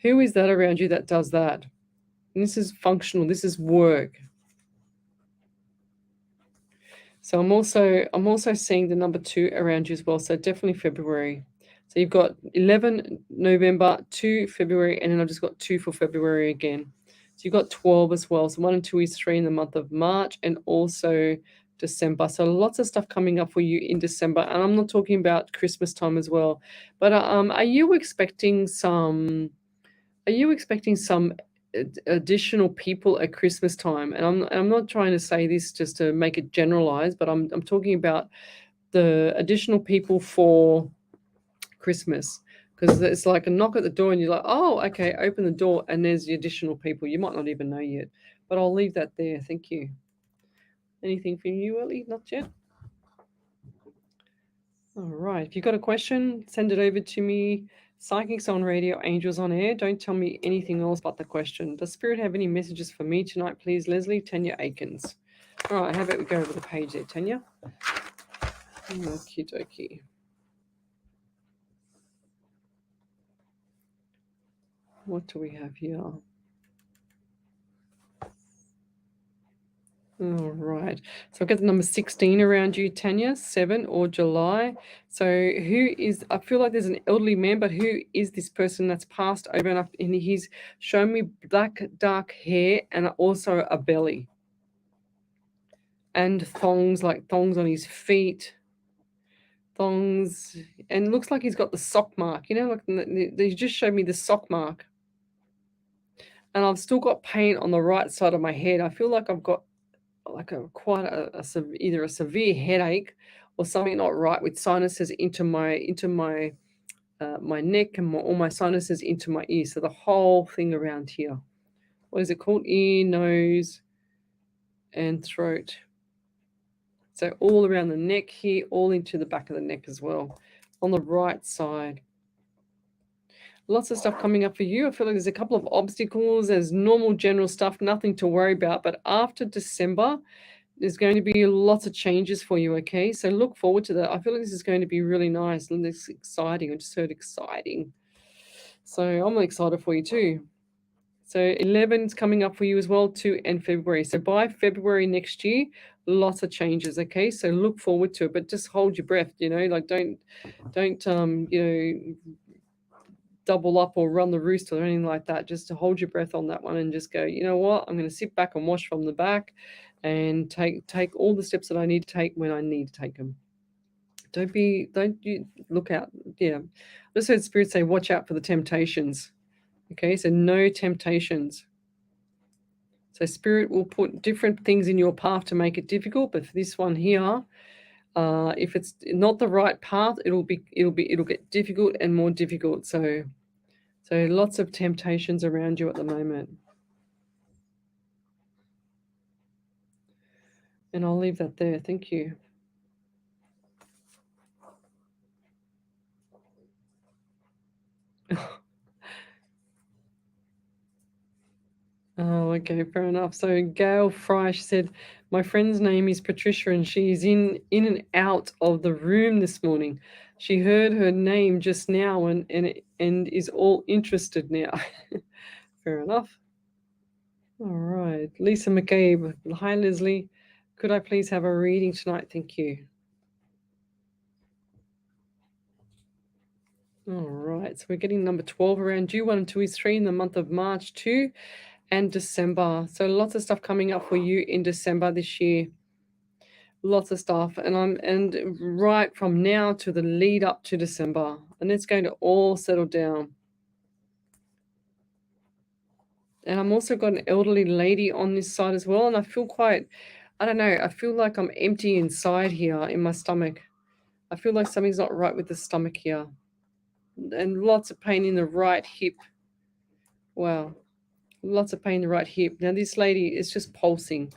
Who is that around you that does that? And this is functional, this is work. So I'm also seeing the number 2 around you as well. So definitely February. So you've got 11 November, 2 February, and then I've just got 2 for February again. So you've got 12 as well. So 1 and 2 is 3 in the month of March and also December. So lots of stuff coming up for you in December. And I'm not talking about Christmas time as well. But are you expecting some additional people at Christmas time? And I'm not trying to say this just to make it generalized, but I'm talking about the additional people for Christmas, because it's like a knock at the door and you're like, oh, okay, open the door and there's the additional people. You might not even know yet, but I'll leave that there. Thank you. Anything from you, Ellie? Not yet. All right. If you've got a question, send it over to me. Psychics on radio, angels on air. Don't tell me anything else but the question. Does Spirit have any messages for me tonight, please, Lesley? Tanya Aikens. All right. How about we go over the page there, Tanya? Okie dokie. What do we have here? All right. So I've got the number 16 around you, Tanya, 7 or July. So who is, I feel like there's an elderly man, but who is this person that's passed over and he's shown me black, dark hair and also a belly. And thongs, like thongs on his feet. Thongs. And it looks like he's got the sock mark. Like they just showed me the sock mark. And I've still got pain on the right side of my head. I feel like I've got like either a severe headache or something not right with sinuses into my my neck and all my sinuses into my ear. So the whole thing around here. What is it called? Ear, nose, and throat. So all around the neck here, all into the back of the neck as well. On the right side. Lots of stuff coming up for you. I feel like there's a couple of obstacles. There's normal general stuff, nothing to worry about. But after December, there's going to be lots of changes for you, okay? So look forward to that. I feel like this is going to be really nice and it's exciting. I just heard exciting. So I'm excited for you too. So 11's coming up for you as well, 2 and February. So by February next year, lots of changes, okay? So look forward to it, but just hold your breath, like don't double up or run the roost or anything like that. Just to hold your breath on that one and just go, you know what? I'm going to sit back and watch from the back and take all the steps that I need to take when I need to take them. Don't you look out. Yeah. I just heard Spirit say, watch out for the temptations. Okay. So no temptations. So Spirit will put different things in your path to make it difficult. But for this one here, if it's not the right path, it'll get difficult and more difficult. So lots of temptations around you at the moment. And I'll leave that there. Thank you. Oh, okay, fair enough. So Gail Fry, she said, my friend's name is Patricia and she's in and out of the room this morning. She heard her name just now and is all interested now. Fair enough. All right. Lisa McCabe. Hi, Leslie. Could I please have a reading tonight? Thank you. All right. So we're getting number 12 around you. 1 and 2 is 3 in the month of March 2 and December. So lots of stuff coming up for you in December this year. Lots of stuff. And right from now to the lead up to December. And it's going to all settle down. And I'm also got an elderly lady on this side as well. And I feel quite, I don't know, I feel like I'm empty inside here in my stomach. I feel like something's not right with the stomach here. And lots of pain in the right hip. Wow. Lots of pain in the right hip. Now this lady is just pulsing.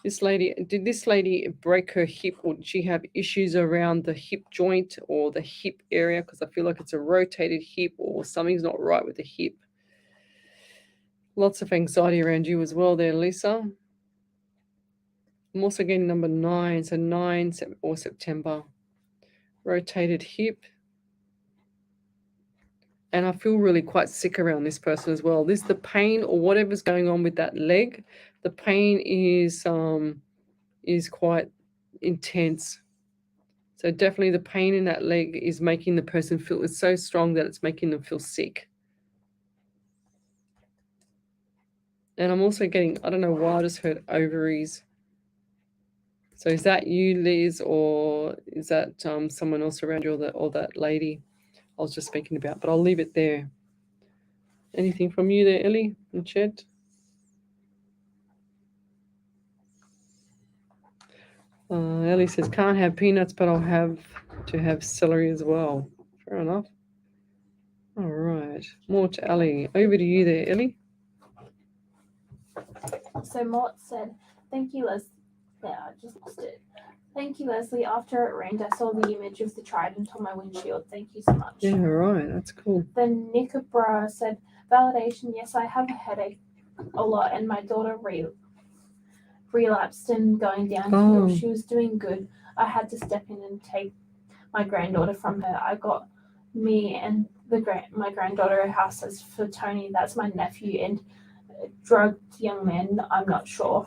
Did this lady break her hip, or did she have issues around the hip joint or the hip area? Because I feel like it's a rotated hip or something's not right with the hip. Lots of anxiety around you as well there, Lisa. I'm also getting number 9, so 9 or September. Rotated hip. And I feel really quite sick around this person as well. The pain or whatever's going on with that leg, the pain is quite intense. So definitely the pain in that leg is making the person feel, it's so strong that it's making them feel sick. And I'm also getting, I don't know why I just heard ovaries. So is that you, Liz, or is that someone else around you, or that lady I was just speaking about? But I'll leave it there. Anything from you there, Ellie and Chet? Ellie says, can't have peanuts, but I'll have to have celery as well. Fair enough. All right. More to Ellie. Over to you there, Ellie. So Mort said, thank you, Leslie. Yeah, I just lost it. Thank you, Leslie. After it rained, I saw the image of the trident on my windshield. Thank you so much. Yeah, right. That's cool. Then Nickabra said, validation. Yes, I have a headache a lot, and my daughter relapsed and going downhill. She was doing good. I had to step in and take my granddaughter from her. I got me and my granddaughter a house as for Tony. That's my nephew, and a drugged young man. I'm not sure,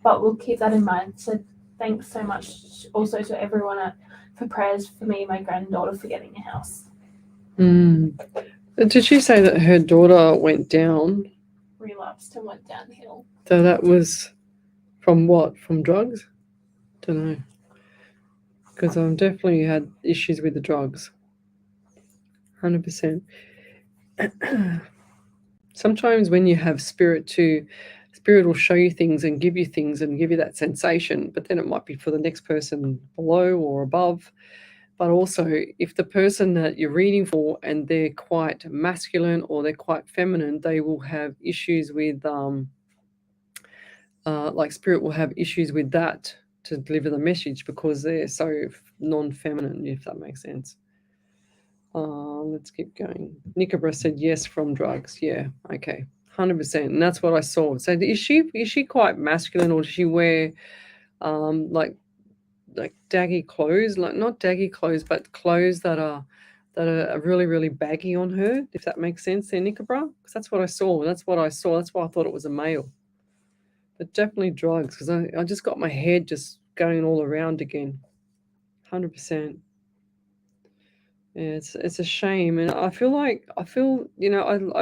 but we'll keep that in mind. So thanks so much also to everyone for prayers for me and my granddaughter for getting a house. Did she say that her daughter went down? Relapsed and went downhill. So that was from what? From drugs? Don't know. Because I've definitely had issues with the drugs. 100%. Sometimes when you have spirit too, spirit will show you things and give you that sensation, but then it might be for the next person below or above. But also, if the person that you're reading for and they're quite masculine or they're quite feminine, they will have issues with, like spirit will have issues with that to deliver the message because they're so non-feminine, if that makes sense. Let's keep going. Nickabra said yes from drugs. Yeah, okay, 100%. And that's what I saw. So is she quite masculine, or does she wear like daggy clothes, like not daggy clothes, but clothes that are really, really baggy on her, if that makes sense there, Nickabra? Because that's what I saw. That's what I saw. That's why I thought it was a male. But definitely drugs, because I just got my head just going all around again. 100%. Yeah, it's a shame, and I feel I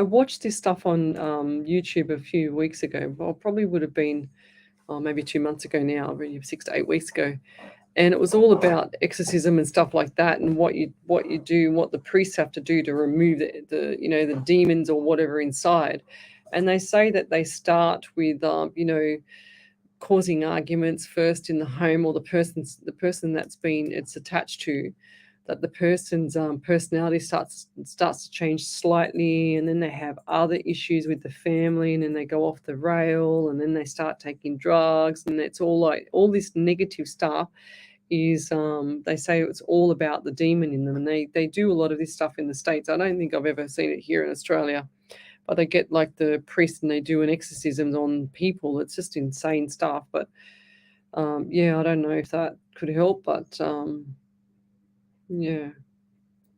watched this stuff on YouTube a few weeks ago. Well, probably would have been maybe 2 months ago now, maybe 6 to 8 weeks ago, and it was all about exorcism and stuff like that, and what you do, what the priests have to do to remove the demons or whatever inside. And they say that they start with causing arguments first in the home, or the person that's been it's attached to. That the person's personality starts to change slightly, and then they have other issues with the family, and then they go off the rail, and then they start taking drugs, and it's all like all this negative stuff is they say it's all about the demon in them, and they do a lot of this stuff in the States. I don't think I've ever seen it here in Australia, but they get like the priest and they do an exorcism on people. It's just insane stuff. But yeah, I don't know if that could help, but yeah,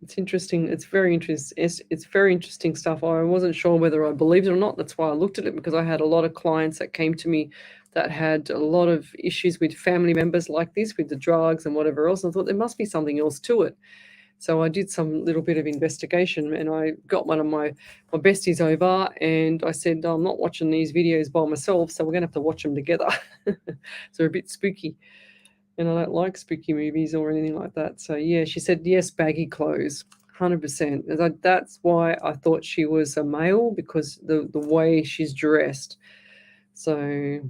it's interesting. It's very interesting. It's very interesting stuff. I wasn't sure whether I believed it or not. That's why I looked at it, because I had a lot of clients that came to me that had a lot of issues with family members like this, with the drugs and whatever else. I thought there must be something else to it. So I did some little bit of investigation, and I got one of my besties over, and I said, I'm not watching these videos by myself, so we're going to have to watch them together. So they're a bit spooky, and I don't like spooky movies or anything like that. So yeah, she said, yes, baggy clothes, 100%. That's why I thought she was a male, because the way she's dressed. So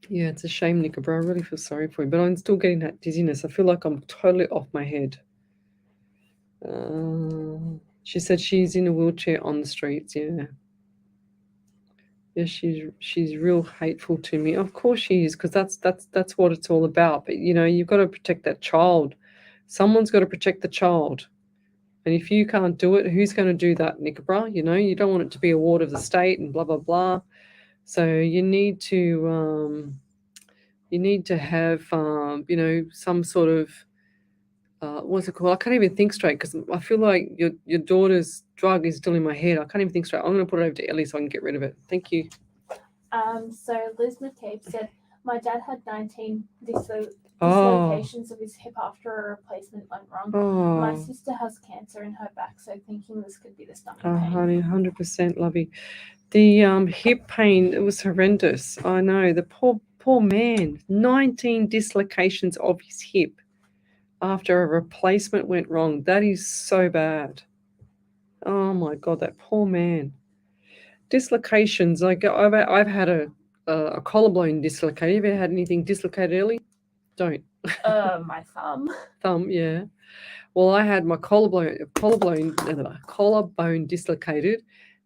yeah, it's a shame, Nicola. I really feel sorry for you, but I'm still getting that dizziness. I feel like I'm totally off my head. She said she's in a wheelchair on the streets. Yeah, she's real hateful to me. Of course she is, because that's what it's all about. But you've got to protect that child. Someone's got to protect the child, and if you can't do it, who's going to do that, Nicola? You don't want it to be a ward of the state and blah blah blah. So you need to have some sort of what's it called? I can't even think straight, because I feel like your daughter's drug is still in my head. I can't even think straight. I'm going to put it over to Ellie so I can get rid of it. Thank you. So Liz McCabe said, my dad had 19 dislocations of his hip after a replacement went wrong. Oh. My sister has cancer in her back, so thinking this could be the stomach pain. Honey, 100%, lovey. The hip pain, it was horrendous. I know. The poor man, 19 dislocations of his hip after a replacement went wrong. That is so bad. Oh my God, that poor man. Dislocations, like I've had a collarbone dislocated. Have you ever had anything dislocated, Ellie? Don't. My thumb. Thumb, yeah. Well, I had my collarbone dislocated,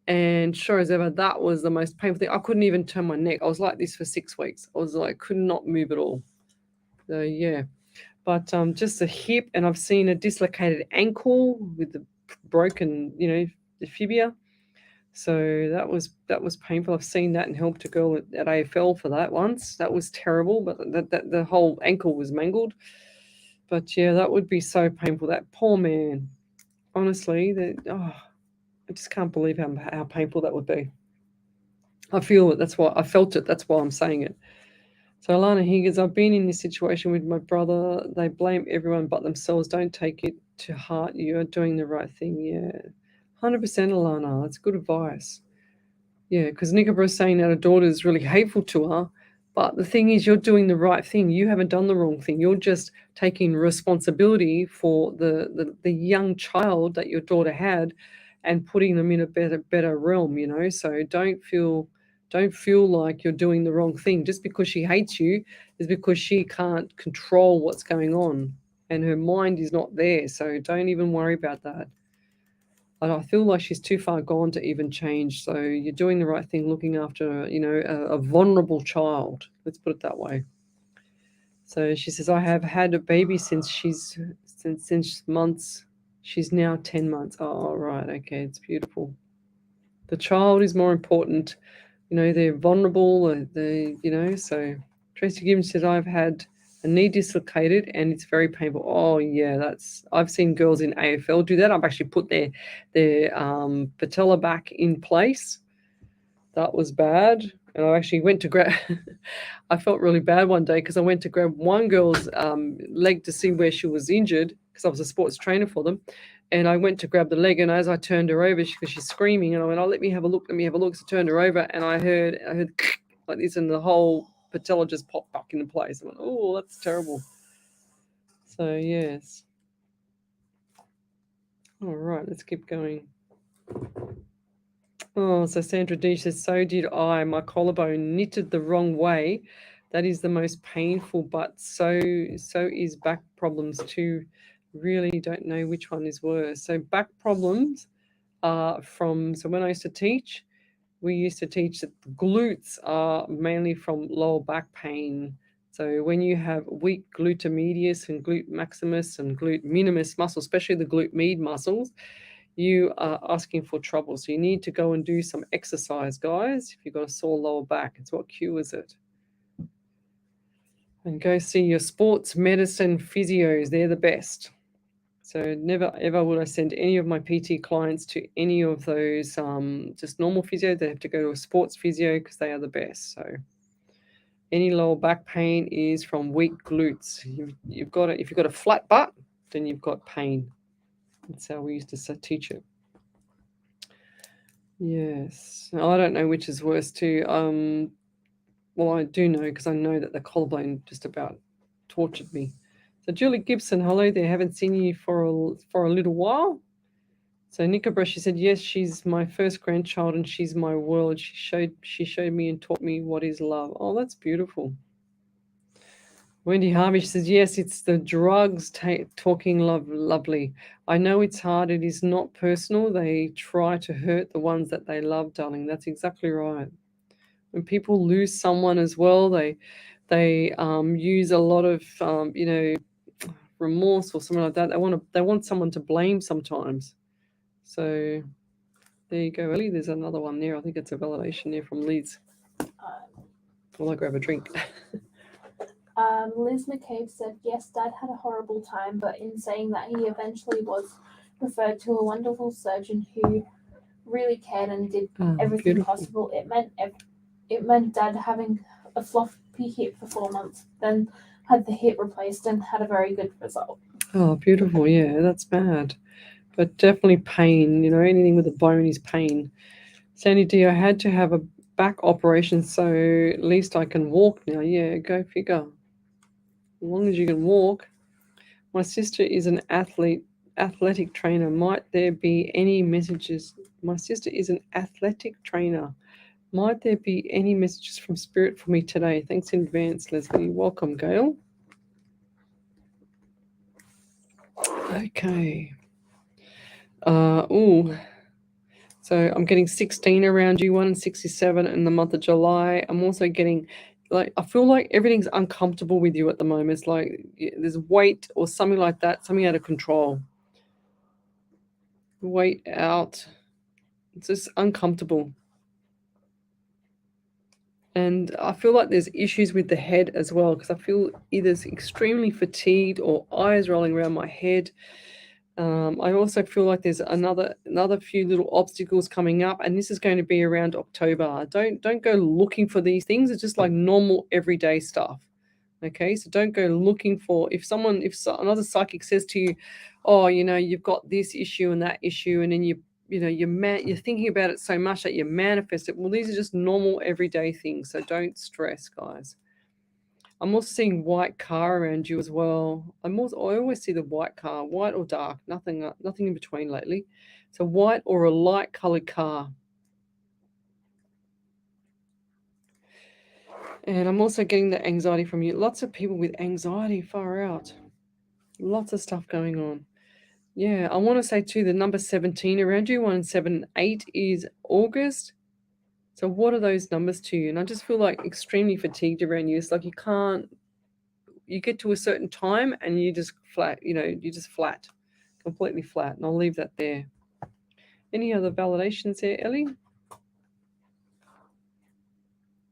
and sure as ever, that was the most painful thing. I couldn't even turn my neck. I was like this for 6 weeks. I was like, could not move at all. So yeah. But just a hip, and I've seen a dislocated ankle with the broken, the fibula. So that was painful. I've seen that and helped a girl at AFL for that once. That was terrible, but that the whole ankle was mangled. But yeah, that would be so painful. That poor man. Honestly, I just can't believe how painful that would be. I feel it. That's why I felt it. That's why I'm saying it. So Alana Higgins, I've been in this situation with my brother. They blame everyone but themselves. Don't take it to heart. You are doing the right thing. Yeah, 100%, Alana. That's good advice. Yeah, because Nicola is saying that her daughter is really hateful to her. But the thing is, you're doing the right thing. You haven't done the wrong thing. You're just taking responsibility for the young child that your daughter had and putting them in a better realm, So don't feel like you're doing the wrong thing. Just because she hates you is because she can't control what's going on and her mind is not there. So don't even worry about that. I feel like she's too far gone to even change. So you're doing the right thing, looking after, a vulnerable child. Let's put it that way. So she says, I have had a baby since months. She's now 10 months. Oh, right. Okay. It's beautiful. The child is more important. They're vulnerable. So Tracy Gibbons said, I've had a knee dislocated and it's very painful. Oh yeah, I've seen girls in AFL do that. I've actually put their patella back in place. That was bad. And I actually went to grab, I felt really bad one day because I went to grab one girl's leg to see where she was injured because I was a sports trainer for them. And I went to grab the leg, and as I turned her over, because she's screaming, and I went, let me have a look. So I turned her over, and I heard like this, and the whole patella just popped back into place. I went, oh, that's terrible. So, yes. All right, let's keep going. Oh, so Sandra D says, so did I. My collarbone knitted the wrong way. That is the most painful, but so is back problems too. Really don't know which one is worse. So back problems are so when I used to teach, we used to teach that the glutes are mainly from lower back pain. So when you have weak glute medius and glute maximus and glute minimus muscles, especially the glute med muscles, you are asking for trouble. So you need to go and do some exercise, guys. If you've got a sore lower back, it's what cures it. And go see your sports medicine physios. They're the best. So never ever would I send any of my PT clients to any of those just normal physio. They have to go to a sports physio because they are the best. So any lower back pain is from weak glutes. You've got it. If you've got a flat butt, then you've got pain. That's how we used to teach it. Yes, I don't know which is worse too. Well, I do know because I know that the collarbone just about tortured me. So Julie Gibson, hello there. Haven't seen you for a little while. So Nicobra, she said, yes, she's my first grandchild and she's my world. She showed me and taught me what is love. Oh, that's beautiful. Wendy Harvey, she says, yes, it's the drugs talking lovely. I know it's hard. It is not personal. They try to hurt the ones that they love, darling. That's exactly right. When people lose someone as well, they use a lot of remorse or something like that. They want someone to blame sometimes. So there you go, Ellie. There's another one there. I think it's a validation there from Liz. While I grab a drink. Liz McCabe said, yes, Dad had a horrible time, but in saying that, he eventually was referred to a wonderful surgeon who really cared and did everything beautiful. possible. It meant Dad having a floppy hip for 4 months, then had the hip replaced and had a very good result. Oh, beautiful. Yeah, that's bad. But definitely pain. Anything with a bone is pain. Sandy D, I had to have a back operation, so at least I can walk now. Yeah, go figure. As long as you can walk. My sister is an athletic trainer. Might there be any messages? My sister is an athletic trainer. Might there be any messages from Spirit for me today? Thanks in advance, Leslie. Welcome, Gail. Okay. So I'm getting 16 around you, 167 in the month of July. I'm also getting, I feel like everything's uncomfortable with you at the moment. It's like there's weight or something like that, something out of control. Weight out. It's just uncomfortable. And I feel like there's issues with the head as well, because I feel either extremely fatigued or eyes rolling around my head. I also feel like there's another few little obstacles coming up, and this is going to be around October. Don't go looking for these things. It's just like normal everyday stuff. Okay, so don't go looking for if another psychic says to you, oh, you've got this issue and that issue, and then you're thinking about it so much that you manifest it. Well, these are just normal everyday things, so don't stress, guys. I'm also seeing white car around you as well. I always see the white car, white or dark, nothing in between lately. So white or a light colored car. And I'm also getting the anxiety from you. Lots of people with anxiety, far out. Lots of stuff going on. Yeah, I want to say too, the number 17 around you, 178 is August. So what are those numbers to you? And I just feel like extremely fatigued around you. It's like you get to a certain time and you just flat, completely flat. And I'll leave that there. Any other validations there, Ellie?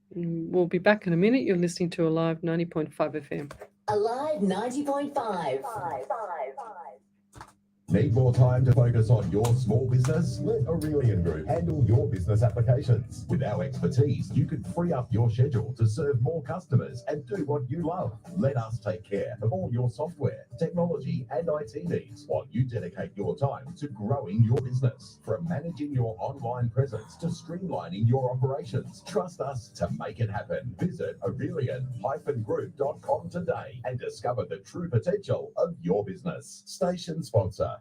We'll be back in a minute. You're listening to Alive 90.5 FM. Alive 90.5. Need more time to focus on your small business? Let Aurelian Group handle your business applications. With our expertise, you can free up your schedule to serve more customers and do what you love. Let us take care of all your software, technology, and IT needs while you dedicate your time to growing your business. From managing your online presence to streamlining your operations, trust us to make it happen. Visit Aurelian-group.com today and discover the true potential of your business. Station sponsor.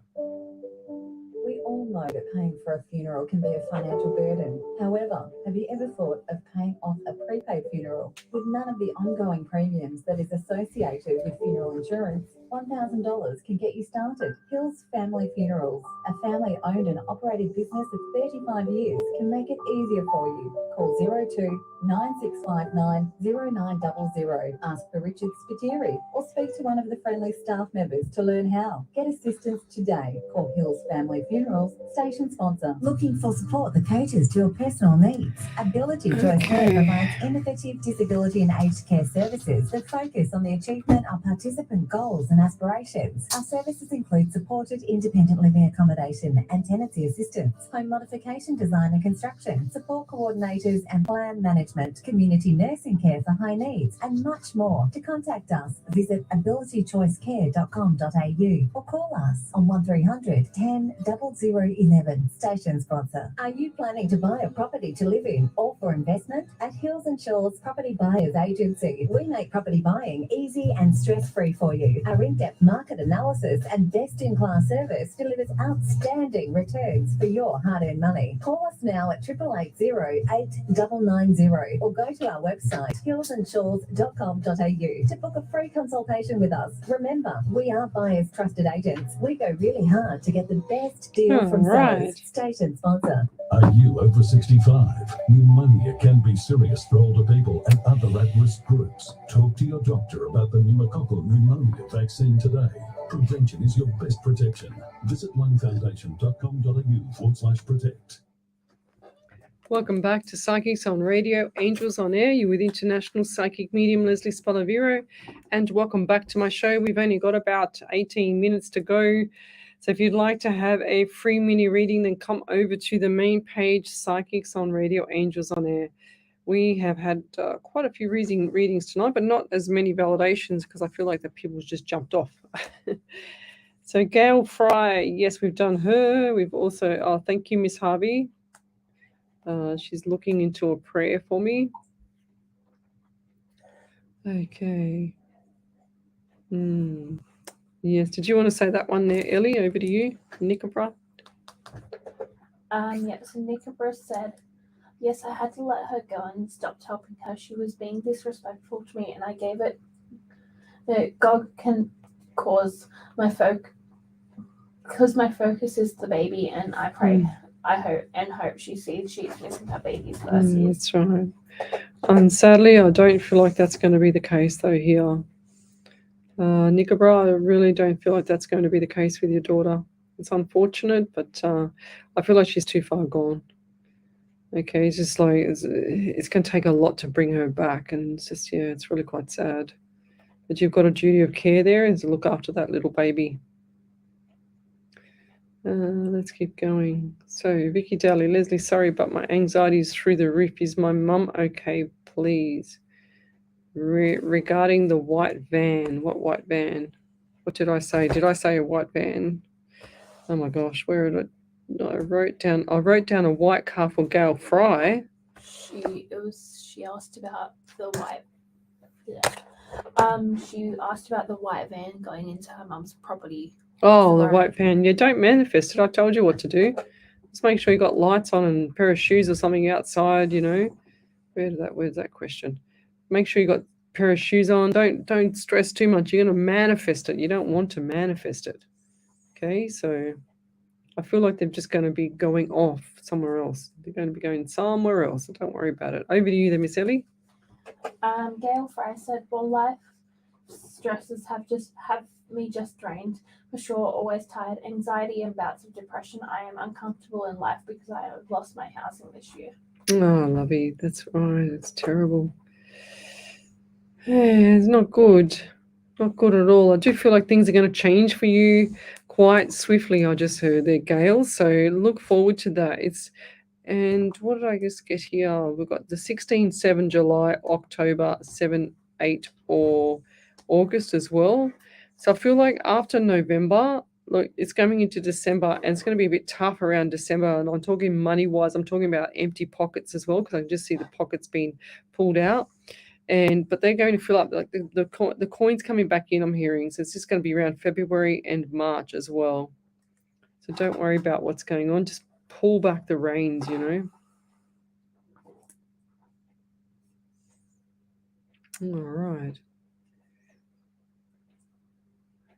We all all know that paying for a funeral can be a financial burden. However, have you ever thought of paying off a prepaid funeral with none of the ongoing premiums that is associated with funeral insurance? $1,000 can get you started. Hills Family Funerals, a family-owned and operated business of 35 years, can make it easier for you. Call 02 9659 0900. Ask for Richard Spiteri or speak to one of the friendly staff members to learn how. Get assistance today. Call Hills Family Funerals, station sponsor. Looking for support that caters to your personal needs? Ability Choice Care provides innovative disability and aged care services that focus on the achievement of participant goals and aspirations. Our services include supported independent living accommodation and tenancy assistance, home modification design and construction, support coordinators and plan management, community nursing care for high needs, and much more. To contact us, visit abilitychoicecare.com.au or call us on 1300 10 0011. Station sponsor. Are you planning to buy a property to live in or for investment? At Hills and Shores Property Buyers Agency, we make property buying easy and stress-free for you. Our in-depth market analysis and best-in-class service delivers outstanding returns for your hard-earned money. Call us now at 888-8990 or go to our website hillsandshores.com.au to book a free consultation with us. Remember, we are buyers' trusted agents. We go really hard to get the best deal from sellers. Station sponsor. Are you over 65? Pneumonia can be serious for older people and other at-risk groups. Talk to your doctor about the pneumococcal pneumonia vaccine today. Prevention is your best protection. Visit lungfoundation.com.au/protect. Welcome back to Psychics on Radio, Angels on Air. You're with International Psychic Medium Lesley Spaliviero, and welcome back to my show. We've only got about 18 minutes to go. So if you'd like to have a free mini reading, then come over to the main page, Psychics on Radio, Angels on Air. We have had quite a few readings tonight, but not as many validations because I feel like the people just jumped off. So Gail Fry, yes, we've done her. We've also, thank you, Miss Harvey. She's looking into a prayer for me. Okay. Yes, did you want to say that one there, Ellie? Over to you, Nickabra. Yes, Nickabra said, yes, I had to let her go and stopped helping her. She was being disrespectful to me, and I gave it. God can cause my because my focus is the baby, and I pray. I hope she sees she's missing her baby's first years. That's right. And sadly, I don't feel like that's going to be the case, though, here. Nickabra, I really don't feel like that's going to be the case with your daughter. It's unfortunate, but I feel like she's too far gone. Okay, it's just like, it's going to take a lot to bring her back, and it's just, yeah, it's really quite sad. But you've got a duty of care there, is to look after that little baby. Let's keep going. So, Vicky Daly, Leslie, sorry, but my anxiety is through the roof. Is my mum okay, please? Regarding the white van. What white van? What did I say? Did I say a white van? Oh my gosh, where did I wrote down a white car for Gail Fry. She asked about the white. Yeah. She asked about the white van going into her mum's property. Oh, the white van. Yeah, don't manifest it. I told you what to do. Just make sure you got lights on and a pair of shoes or something outside, you know. Where's that question? Make sure you got a pair of shoes on. Don't stress too much. You're going to manifest it. You don't want to manifest it. Okay, so I feel like they're just going to be going off somewhere else. They're going to be going somewhere else. So don't worry about it. Over to you then, Miss Ellie. Gail Fry said, well, life stresses have me just drained. For sure, always tired, anxiety and bouts of depression. I am uncomfortable in life because I have lost my housing this year. Oh, lovey, that's right. It's terrible. Yeah, it's not good. Not good at all. I do feel like things are going to change for you quite swiftly. I just heard there, Gail. So look forward to that. And what did I just get here? We've got the 16, 7 July, October, 7, 8 or August as well. So I feel like after November, look, it's coming into December, and it's going to be a bit tough around December. And I'm talking money-wise. I'm talking about empty pockets as well, because I can just see the pockets being pulled out. But they're going to fill up, like the coins coming back in, I'm hearing. So it's just going to be around February and March as well. So don't worry about what's going on. Just pull back the reins, you know. All right.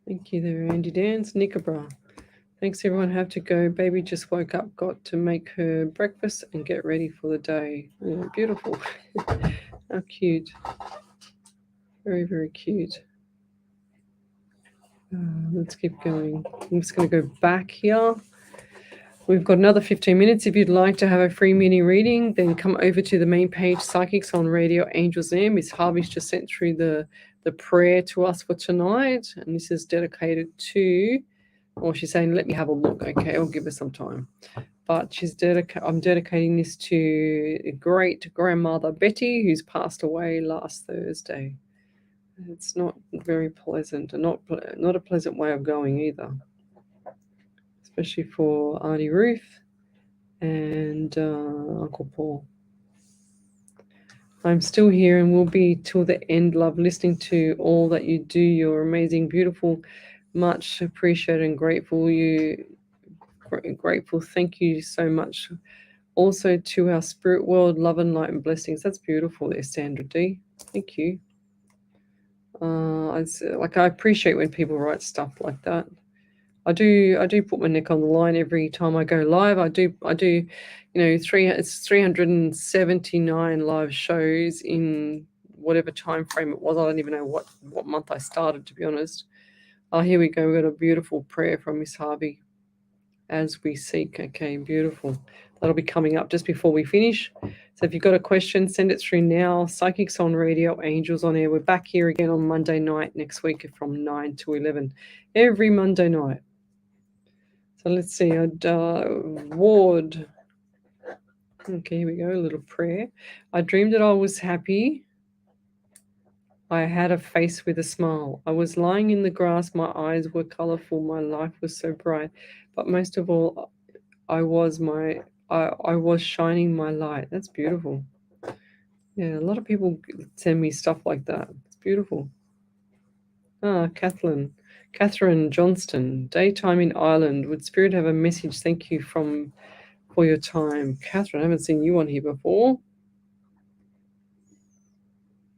Thank you there, Andy Dance. Nickabra. Thanks, everyone. Have to go. Baby just woke up, got to make her breakfast and get ready for the day. Yeah, beautiful. How cute. Very, very cute. Let's keep going. I'm just going to go back here. We've got another 15 minutes. If you'd like to have a free mini reading, then come over to the main page, Psychics on Radio Angels Air. Miss Harvey's just sent through the prayer to us for tonight. And this is dedicated to, or she's saying, let me have a look. Okay, I'll give her some time. But I'm dedicating this to great grandmother Betty, who's passed away last Thursday. It's not very pleasant, and not a pleasant way of going either, especially for Auntie Ruth and Uncle Paul. I'm still here and will be till the end, love, listening to all that you do. You're amazing, beautiful, much appreciated and grateful. Grateful. Thank you so much. Also to our spirit world, love and light and blessings. That's beautiful there, Sandra D. Thank you. I appreciate when people write stuff like that. I do put my neck on the line every time I go live. I do, it's 379 live shows in whatever time frame it was. I don't even know what month I started, to be honest. Oh, here we go. We've got a beautiful prayer from Miss Harvey. As we seek. Okay, beautiful. That'll be coming up just before we finish. So if you've got a question, send it through now. Psychics on Radio, Angels on Air. We're back here again on Monday night next week from 9 to 11. Every Monday night. So let's see. Ward. Okay, here we go. A little prayer. I dreamed that I was happy. I had a face with a smile. I was lying in the grass. My eyes were colorful. My life was so bright. But most of all, I was shining my light. That's beautiful. Yeah, a lot of people send me stuff like that. It's beautiful. Catherine Johnston. Daytime in Ireland. Would Spirit have a message? Thank you for your time. Catherine, I haven't seen you on here before.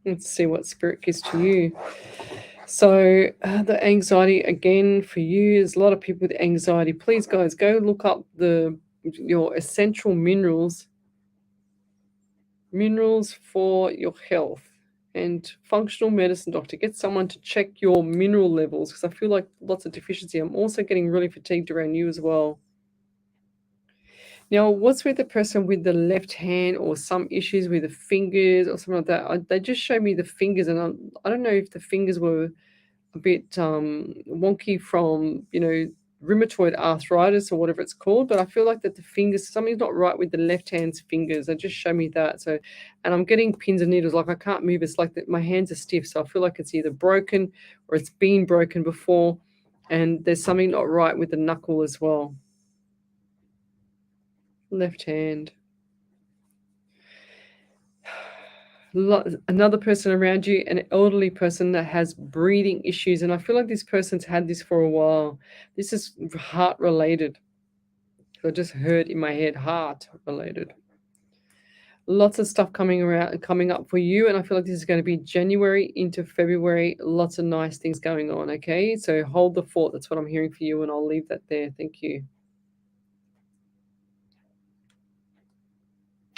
Let's see what Spirit gives to you. So the anxiety, again, for you, there's a lot of people with anxiety. Please, guys, go look up your essential minerals for your health, and functional medicine doctor. Get someone to check your mineral levels, because I feel like lots of deficiency. I'm also getting really fatigued around you as well. Now, what's with the person with the left hand or some issues with the fingers or something like that? They just showed me the fingers, and I don't know if the fingers were a bit wonky from, rheumatoid arthritis or whatever it's called, but I feel like that the fingers, something's not right with the left hand's fingers. They just show me that. So, and I'm getting pins and needles, like I can't move. It's like that my hands are stiff. So I feel like it's either broken or it's been broken before, and there's something not right with the knuckle as well. Left hand. Another person around you, an elderly person that has breathing issues, and I feel like this person's had this for a while. This is heart related. I just heard in my head, heart related. Lots of stuff coming up for you, and I feel like this is going to be January into February. Lots of nice things going on. Okay, so hold the fort. That's what I'm hearing for you, and I'll leave that there. Thank you.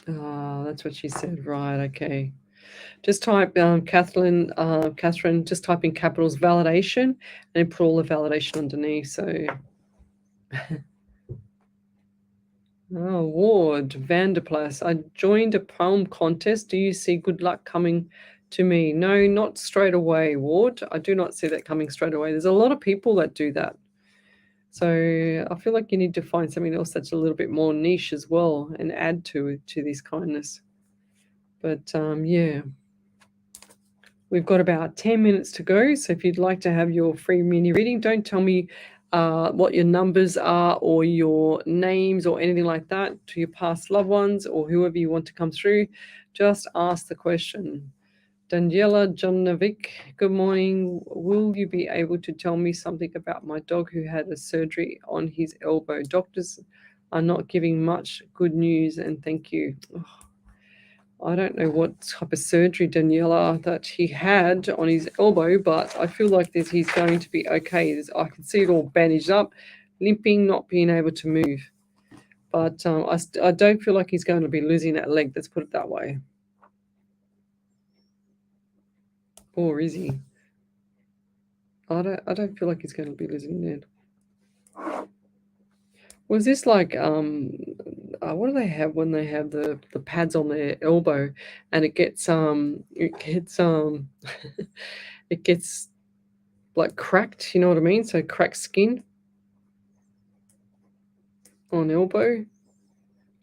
That's what she said. Right. Okay. Just type Catherine, just type in capitals validation and then put all the validation underneath. So, Ward Vanderplas. I joined a poem contest. Do you see good luck coming to me? No, not straight away, Ward. I do not see that coming straight away. There's a lot of people that do that. So I feel like you need to find something else that's a little bit more niche as well and add to this kindness. But yeah, we've got about 10 minutes to go. So if you'd like to have your free mini reading, don't tell me what your numbers are or your names or anything like that to your past loved ones or whoever you want to come through. Just ask the question. Daniela Jonovic, good morning. Will you be able to tell me something about my dog who had a surgery on his elbow? Doctors are not giving much good news, and thank you. Oh, I don't know what type of surgery, Daniela, that he had on his elbow, but I feel like that he's going to be okay. I can see it all bandaged up, limping, not being able to move. But I don't feel like he's going to be losing that leg. Let's put it that way. Or is he? I don't feel like he's going to be losing it. Was this like what do they have when they have the pads on their elbow and it gets it gets like cracked, you know what I mean? So cracked skin on elbow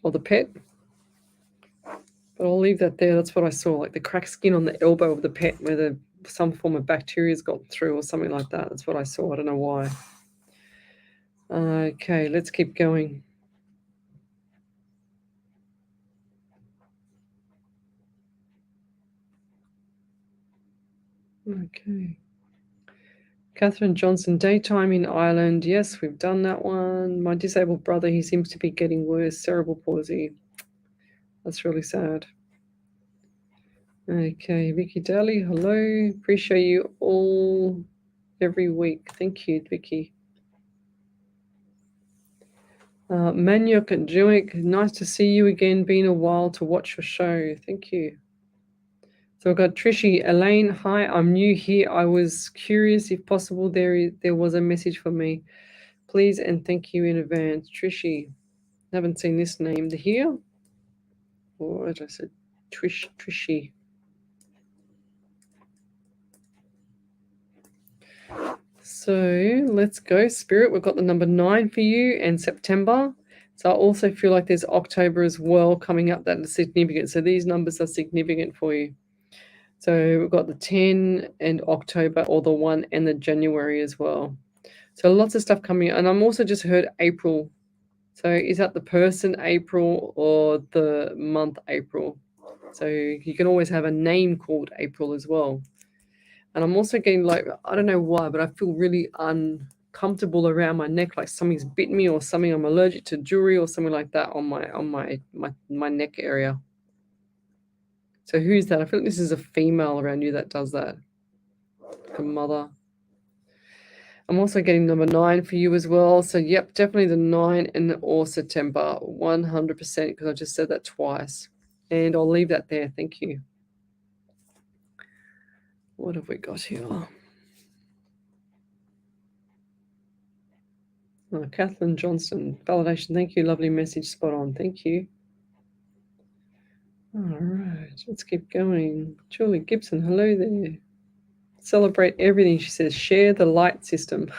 or the pet. But I'll leave that there. That's what I saw, like the cracked skin on the elbow of the pet where some form of bacteria's got through or something like that. That's what I saw. I don't know why. Okay, let's keep going. Okay. Catherine Johnson, daytime in Ireland. Yes, we've done that one. My disabled brother, he seems to be getting worse. Cerebral palsy. That's really sad. Okay, Vicky Daly, hello. Appreciate you all every week. Thank you, Vicky. Manyok Juik, nice to see you again. Been a while to watch your show. Thank you. So we've got Trishy, Elaine, hi, I'm new here. I was curious if possible there was a message for me. Please and thank you in advance. Trishy, haven't seen this name here. Or as I said, Trishy. So let's go, Spirit. We've got the number 9 for you and September. So I also feel like there's October as well coming up that is significant. So these numbers are significant for you. So we've got the 10 and October, or the 1 and the January as well. So lots of stuff coming. And I'm also just heard April. So is that the person April or the month April? So you can always have a name called April as well. And I'm also getting like, I don't know why, but I feel really uncomfortable around my neck, like something's bitten me or something. I'm allergic to jewelry or something like that on my neck area. So who's that? I feel like this is a female around you that does that. Like a mother. I'm also getting number 9 for you as well. So yep, definitely the 9 and or September, 100%, because I just said that twice. And I'll leave that there. Thank you. What have we got here? Oh, Kathleen Johnson, validation. Thank you. Lovely message. Spot on. Thank you. All right, let's keep going. Julie Gibson, hello there. Celebrate everything, she says. Share the light system.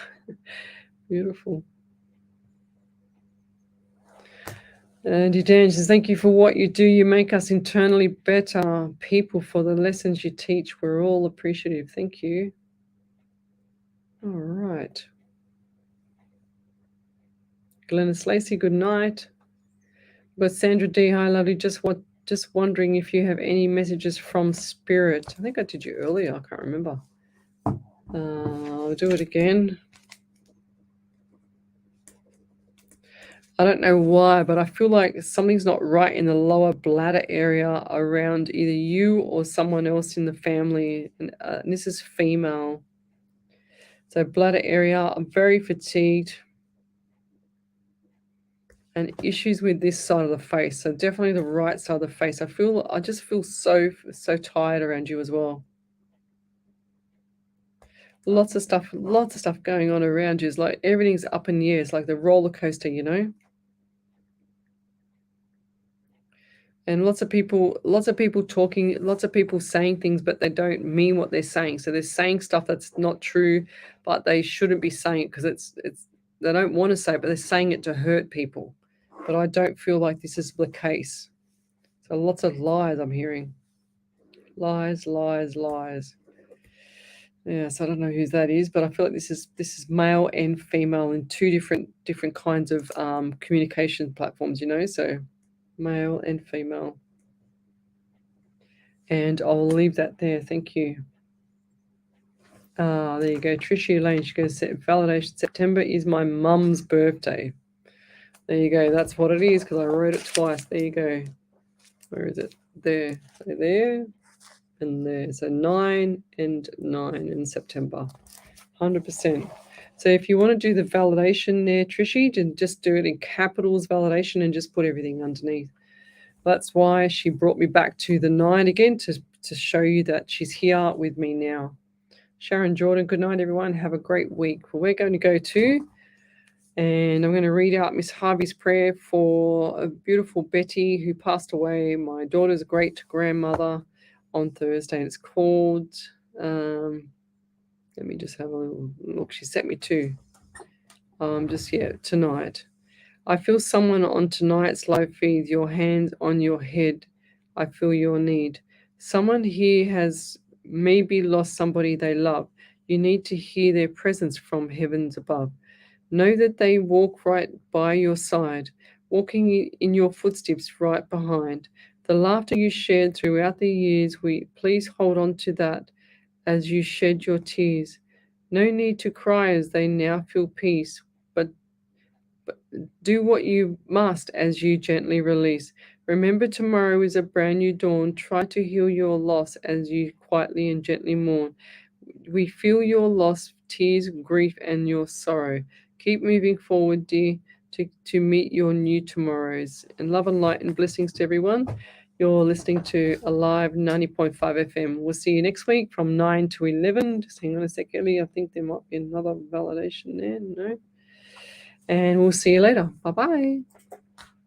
Beautiful. And Dan says, thank you for what you do. You make us internally better people for the lessons you teach. We're all appreciative. Thank you. All right. Glennis Lacey, good night. But Sandra D, hi, lovely. Just wondering if you have any messages from Spirit. I think I did you earlier. I can't remember. I'll do it again. I don't know why, but I feel like something's not right in the lower bladder area around either you or someone else in the family. And this is female. So bladder area, I'm very fatigued. And issues with this side of the face. So definitely the right side of the face. I just feel so tired around you as well. Lots of stuff going on around you. It's like everything's up in the air. It's like the roller coaster, you know? And lots of people talking, lots of people saying things, but they don't mean what they're saying. So they're saying stuff that's not true, but they shouldn't be saying it because it's they don't want to say it, but they're saying it to hurt people. But I don't feel like this is the case. So lots of lies I'm hearing. Lies. Yes, I don't know who that is, but I feel like this is male and female in two different kinds of communication platforms, you know, so male and female. And I'll leave that there. Thank you. There you go. Tricia Lane, she goes, validation September is my mum's birthday. There you go. That's what it is because I wrote it twice. There you go. Where is it? There. So there and there. So 9 and 9 in September. 100%. So if you want to do the validation there, Trishy, just do it in capitals validation and just put everything underneath. That's why she brought me back to the 9 again to show you that she's here with me now. Sharon Jordan, good night, everyone. Have a great week. Well, we're going to go to, and I'm going to read out Miss Harvey's prayer for a beautiful Betty who passed away, my daughter's great grandmother, on Thursday. And it's called, let me just have a little look. She sent me two. Tonight. I feel someone on tonight's live feed, your hands on your head. I feel your need. Someone here has maybe lost somebody they love. You need to hear their presence from heavens above. Know that they walk right by your side, walking in your footsteps right behind. The laughter you shared throughout the years, please hold on to that as you shed your tears. No need to cry as they now feel peace, but do what you must as you gently release. Remember, tomorrow is a brand new dawn. Try to heal your loss as you quietly and gently mourn. We feel your loss, tears, grief, and your sorrow. Keep moving forward, dear, to meet your new tomorrows. And love and light and blessings to everyone. You're listening to Alive 90.5 FM. We'll see you next week from 9 to 11. Just hang on a sec, Ellie. I think there might be another validation there. No? And we'll see you later. Bye-bye.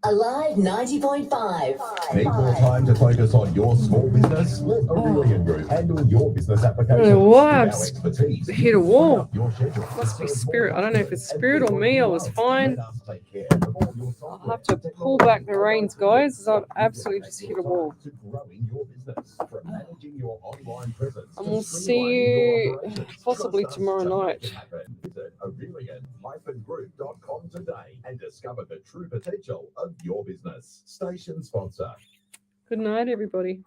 Alive 90.5. Need more time to focus on your small business? Let Aurelian Group handle your business applications. Wow, With our expertise, hit a wall. free up your schedule. Must be spirit. I don't know if it's spirit or me. I was fine. Let us take care of all your I'll software, have to pull back the reins, guys, as I've absolutely just hit a wall. To growing your business, from managing your online presence And to we'll see streamlining your you operations. possibly Trust us tomorrow to make night. it happen. Visit Aurelian-group.com today and discover the true potential of your business. Station sponsor. Good night, everybody.